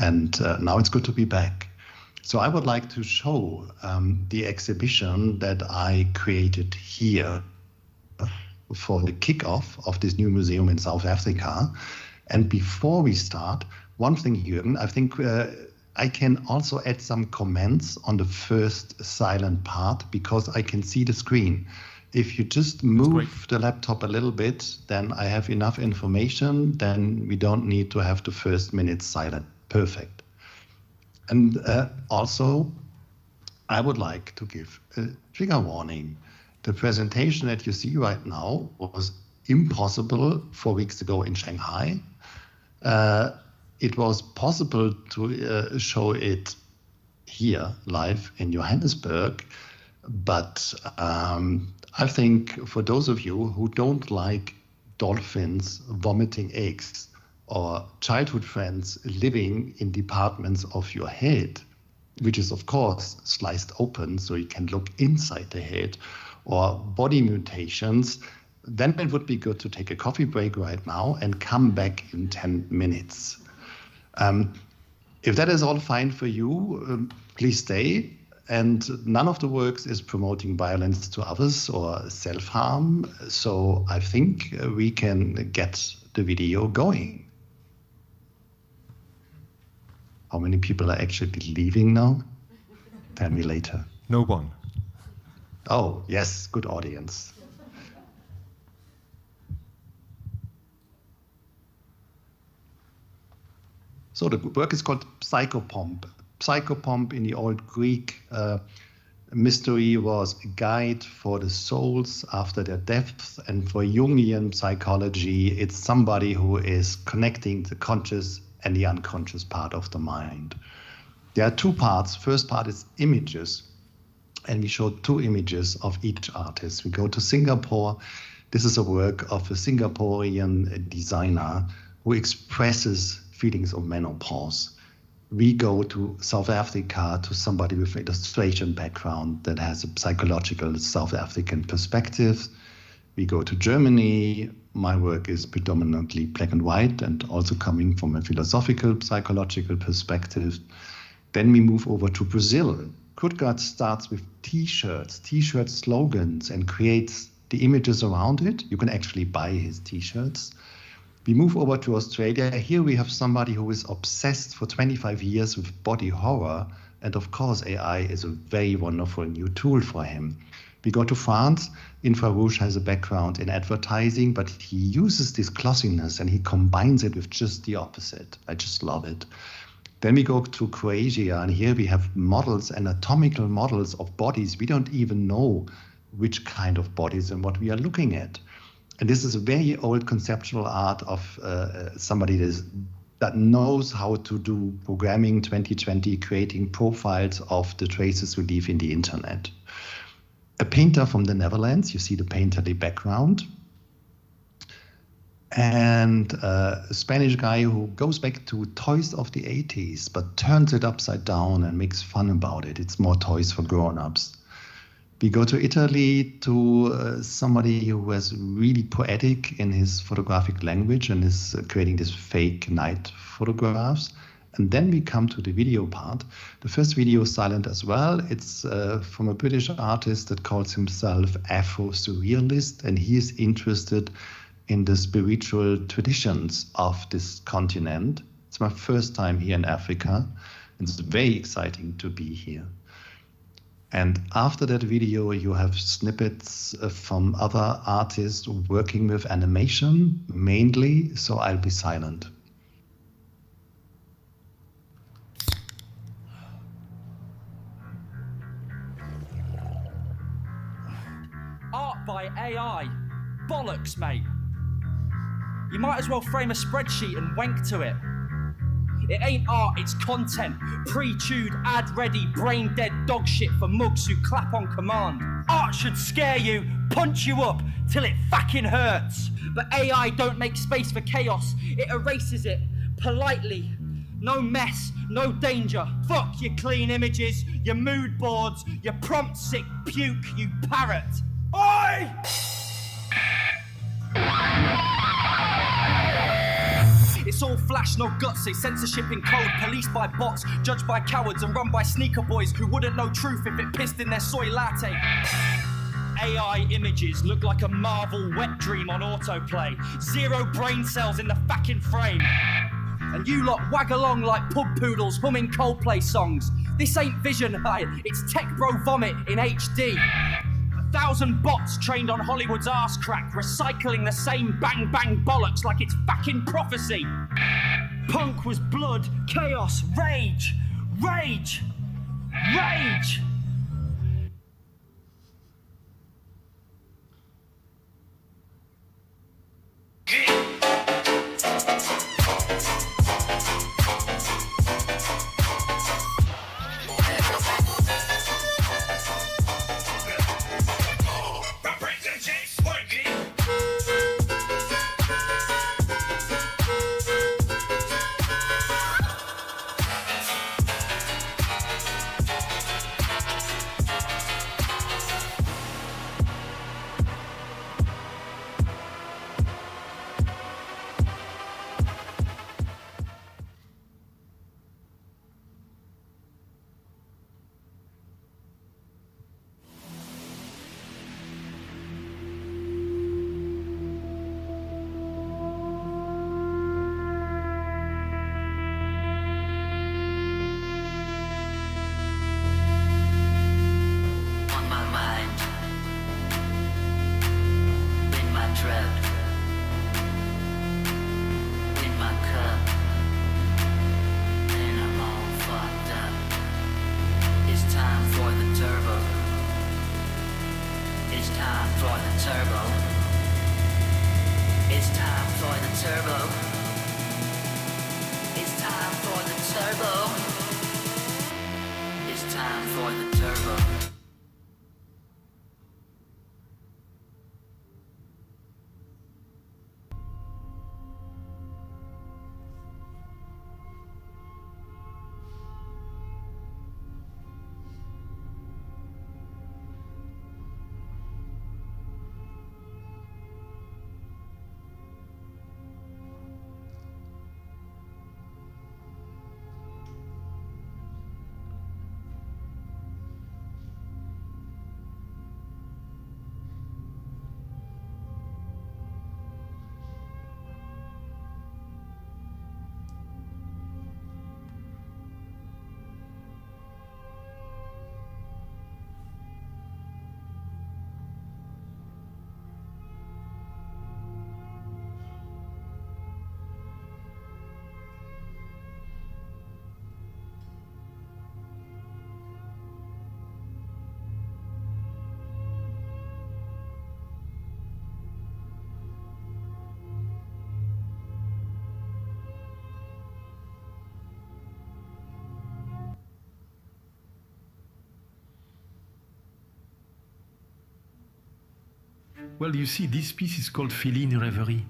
And now it's good to be back. So I would like to show the exhibition that I created here for the kickoff of this new museum in South Africa. And before we start, one thing, Jürgen, I think I can also add some comments on the first silent part because I can see the screen. If you just move the laptop a little bit, then I have enough information, then we don't need to have the first minute silent. Perfect. And also, I would like to give a trigger warning. The presentation that you see right now was impossible 4 weeks ago in Shanghai. It was possible to show it here live in Johannesburg, but I think for those of you who don't like dolphins vomiting eggs or childhood friends living in departments of your head, which is of course sliced open so you can look inside the head, or body mutations, then it would be good to take a coffee break right now and come back in 10 minutes. If that is all fine for you, please stay. And none of the works is promoting violence to others or self-harm. So I think we can get the video going. How many people are actually leaving now? Tell me later. No one. Oh, yes, good audience. So the work is called Psychopomp. Psychopomp in the old Greek mystery was a guide for the souls after their death. And for Jungian psychology, it's somebody who is connecting the conscious and the unconscious part of the mind. There are two parts. First part is images. And we showed 2 images of each artist. We go to Singapore. This is a work of a Singaporean designer who expresses feelings of menopause. We go to South Africa to somebody with an illustration background that has a psychological South African perspective. We go to Germany. My work is predominantly black and white and also coming from a philosophical, psychological perspective. Then we move over to Brazil. Kutgard starts with t-shirts, t-shirt slogans, and creates the images around it. You can actually buy his t-shirts. We move over to Australia. Here we have somebody who is obsessed for 25 years with body horror, And of course, AI is a very wonderful new tool for him. We go to France. Infrarouge has a background in advertising, but he uses this glossiness and he combines it with just the opposite. I just love it. Then we go to Croatia, and here we have models, anatomical models of bodies. We don't even know which kind of bodies and what we are looking at. And this is a very old conceptual art of somebody that knows how to do programming 2020, creating profiles of the traces we leave in the internet. A painter from the Netherlands, you see the painterly background, and a Spanish guy who goes back to toys of the 80s, but turns it upside down and makes fun about it. It's more toys for grown-ups. We go to Italy to somebody who was really poetic in his photographic language and is creating these fake night photographs. And then we come to the video part. The first video is silent as well. It's from a British artist that calls himself Afro-Surrealist, and he is interested in the spiritual traditions of this continent. It's my first time here in Africa, and it's very exciting to be here. And after that video, you have snippets from other artists working with animation, mainly, so I'll be silent. Art by AI. Bollocks, mate. You might as well frame a spreadsheet and wank to it. It ain't art, it's content. Pre-chewed, ad-ready, brain-dead dog shit for mugs who clap on command. Art should scare you, punch you up, till it fucking hurts. But AI don't make space for chaos. It erases it, politely. No mess, no danger. Fuck your clean images, your mood boards, your prompt-sick puke, you parrot. Oi! It's all flash, no guts, it's censorship in code, policed by bots, judged by cowards and run by sneaker boys who wouldn't know truth if it pissed in their soy latte. AI images look like a Marvel wet dream on autoplay. 0 brain cells in the fucking frame. And you lot wag along like pub poodles humming Coldplay songs. This ain't vision, it's tech bro vomit in HD. 1,000 bots trained on Hollywood's arse crack, recycling the same bang bang bollocks like it's fucking prophecy. Punk was blood, chaos, rage, rage, rage. Well, you see, this piece is called Feline Reverie.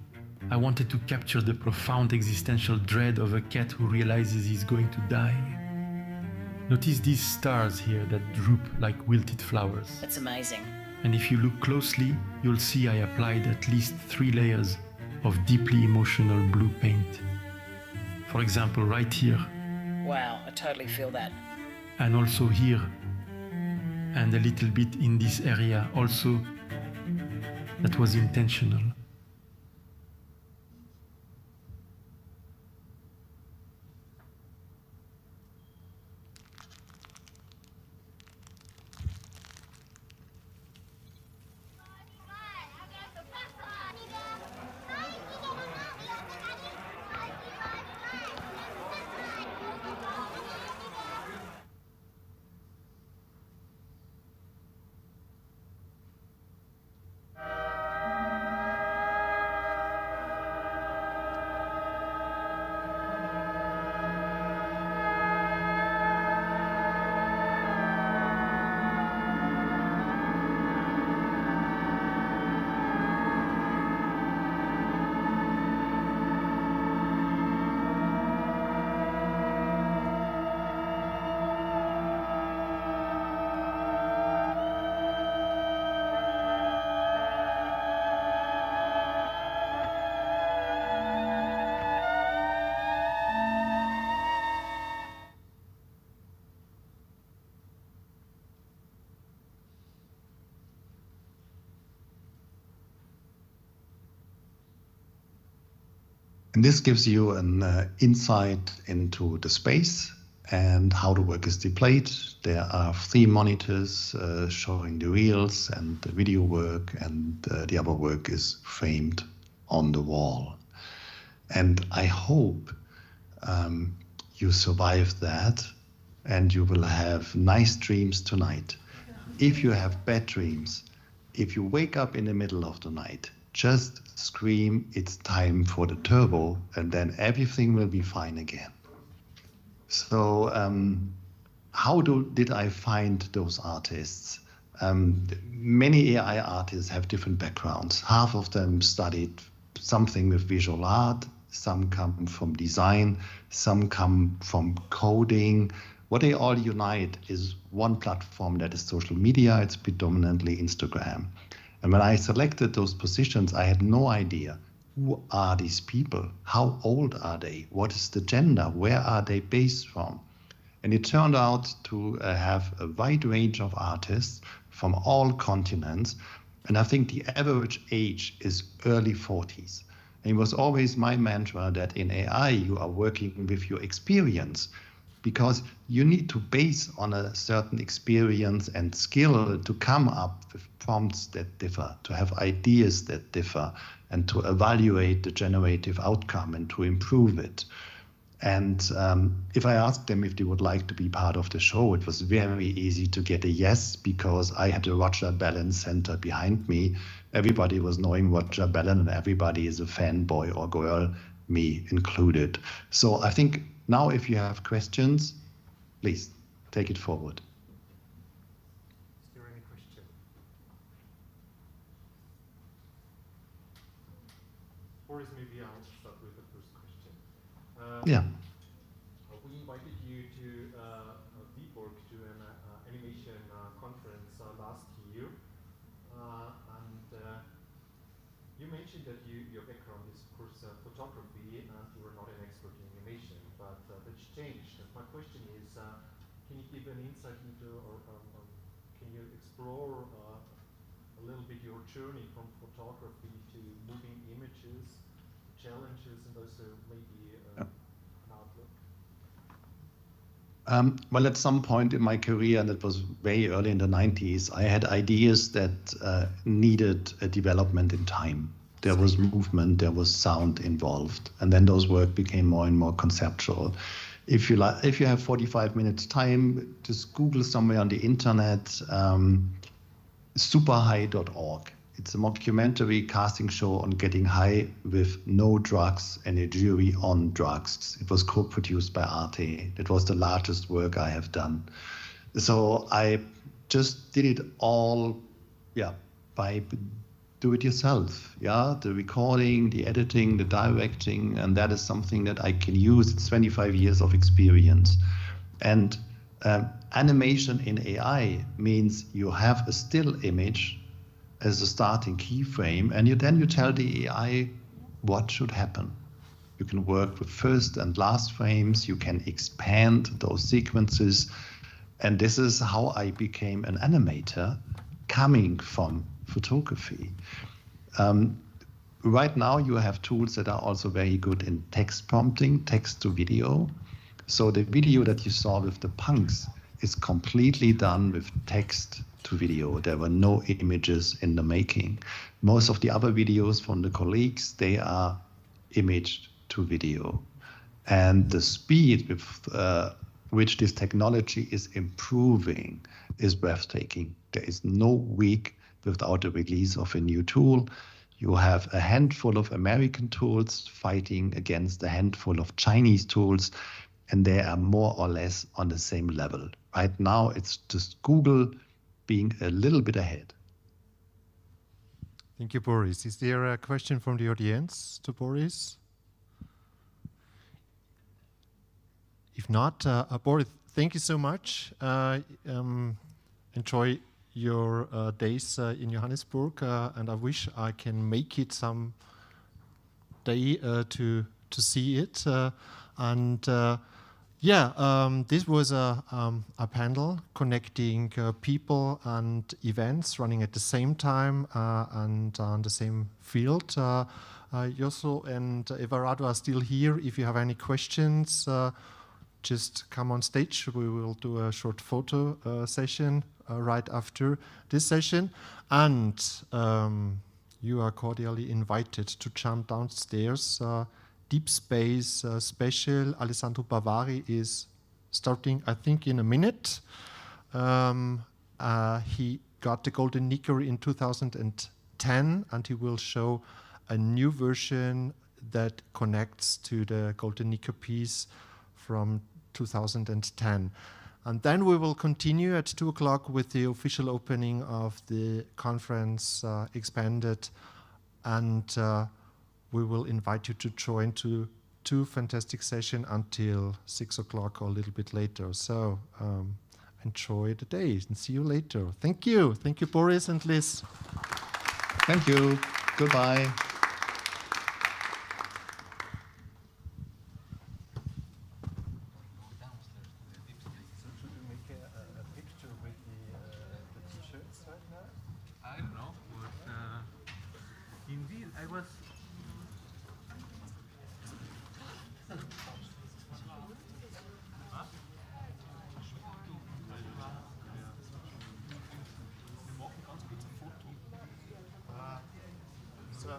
I wanted to capture the profound existential dread of a cat who realizes he's going to die. Notice these stars here that droop like wilted flowers. That's amazing. And if you look closely, you'll see I applied at least 3 layers of deeply emotional blue paint. For example, right here. Wow, I totally feel that. And also here. And a little bit in this area also. That was intentional. And this gives you an insight into the space and how the work is displayed. There are 3 monitors showing the reels and the video work, and the other work is framed on the wall. And I hope you survive that and you will have nice dreams tonight. If you have bad dreams, if you wake up in the middle of the night, just scream, "It's time for the turbo," and then everything will be fine again. So how did I find those artists? Many AI artists have different backgrounds. Half of them studied something with visual art, some come from design, some come from coding. What they all unite is one platform that is social media. It's predominantly Instagram. And when I selected those positions, I had no idea who are these people? How old are they? What is the gender? Where are they based from? And it turned out to have a wide range of artists from all continents. And I think the average age is early 40s. And it was always my mantra that in AI, you are working with your experience, because you need to base on a certain experience and skill to come up with prompts that differ, to have ideas that differ, and to evaluate the generative outcome and to improve it. And if I asked them if they would like to be part of the show, it was very easy to get a yes, because I had the Roger Bellin Center behind me. Everybody was knowing Roger Bellin, and everybody is a fanboy or girl, me included. So I think now if you have questions, please take it forward. Is there any question? Or is maybe I'll start with the first question. Yeah. We invited you to Viborg to an animation conference last year, and you mentioned that your background is, of course, photography, and you were not an expert in animation, but that's changed. And my question is, can you give an insight into, or can you explore a little bit your journey from photography to moving images, challenges, and also maybe an outlook? Well, at some point in my career, and it was very early in the 90s, I had ideas that needed a development in time. There was movement, there was sound involved, and then those work became more and more conceptual. If you have 45 minutes time, just Google somewhere on the internet, superhigh.org. It's a mockumentary casting show on getting high with no drugs and a jury on drugs. It was co-produced by Arte. It was the largest work I have done. So I just did it all, by do it yourself. Yeah, the recording, the editing, the directing, and that is something that I can use. It's 25 years of experience. And animation in AI means you have a still image as a starting keyframe, and then you tell the AI what should happen. You can work with first and last frames, you can expand those sequences, and this is how I became an animator coming from photography. Right now you have tools that are also very good in text prompting, text to video. So the video that you saw with the punks is completely done with text to video. There were no images in the making. Most of the other videos from the colleagues, they are imaged to video. And the speed with which this technology is improving is breathtaking. There is no week without the release of a new tool. You have a handful of American tools fighting against a handful of Chinese tools, and they are more or less on the same level. Right now, it's just Google being a little bit ahead. Thank you, Boris. Is there a question from the audience to Boris? If not, Boris, thank you so much. Enjoy your days in Johannesburg, and I wish I can make it some day to see it. This was a panel connecting people and events running at the same time and on the same field. Josso and Everardo are still here. If you have any questions, just come on stage. We will do a short photo session right after this session. And you are cordially invited to jump downstairs. Deep Space special, Alessandro Bavari is starting, I think, in a minute. He got the Golden Nicker in 2010, and he will show a new version that connects to the Golden Nicker piece from 2010. And then we will continue at 2 o'clock with the official opening of the conference Expanded, and we will invite you to join to 2 fantastic sessions until 6 o'clock or a little bit later. So enjoy the day and see you later. Thank you. Thank you, Boris and Liz. Thank you. Goodbye. I don't know, but indeed, I was. So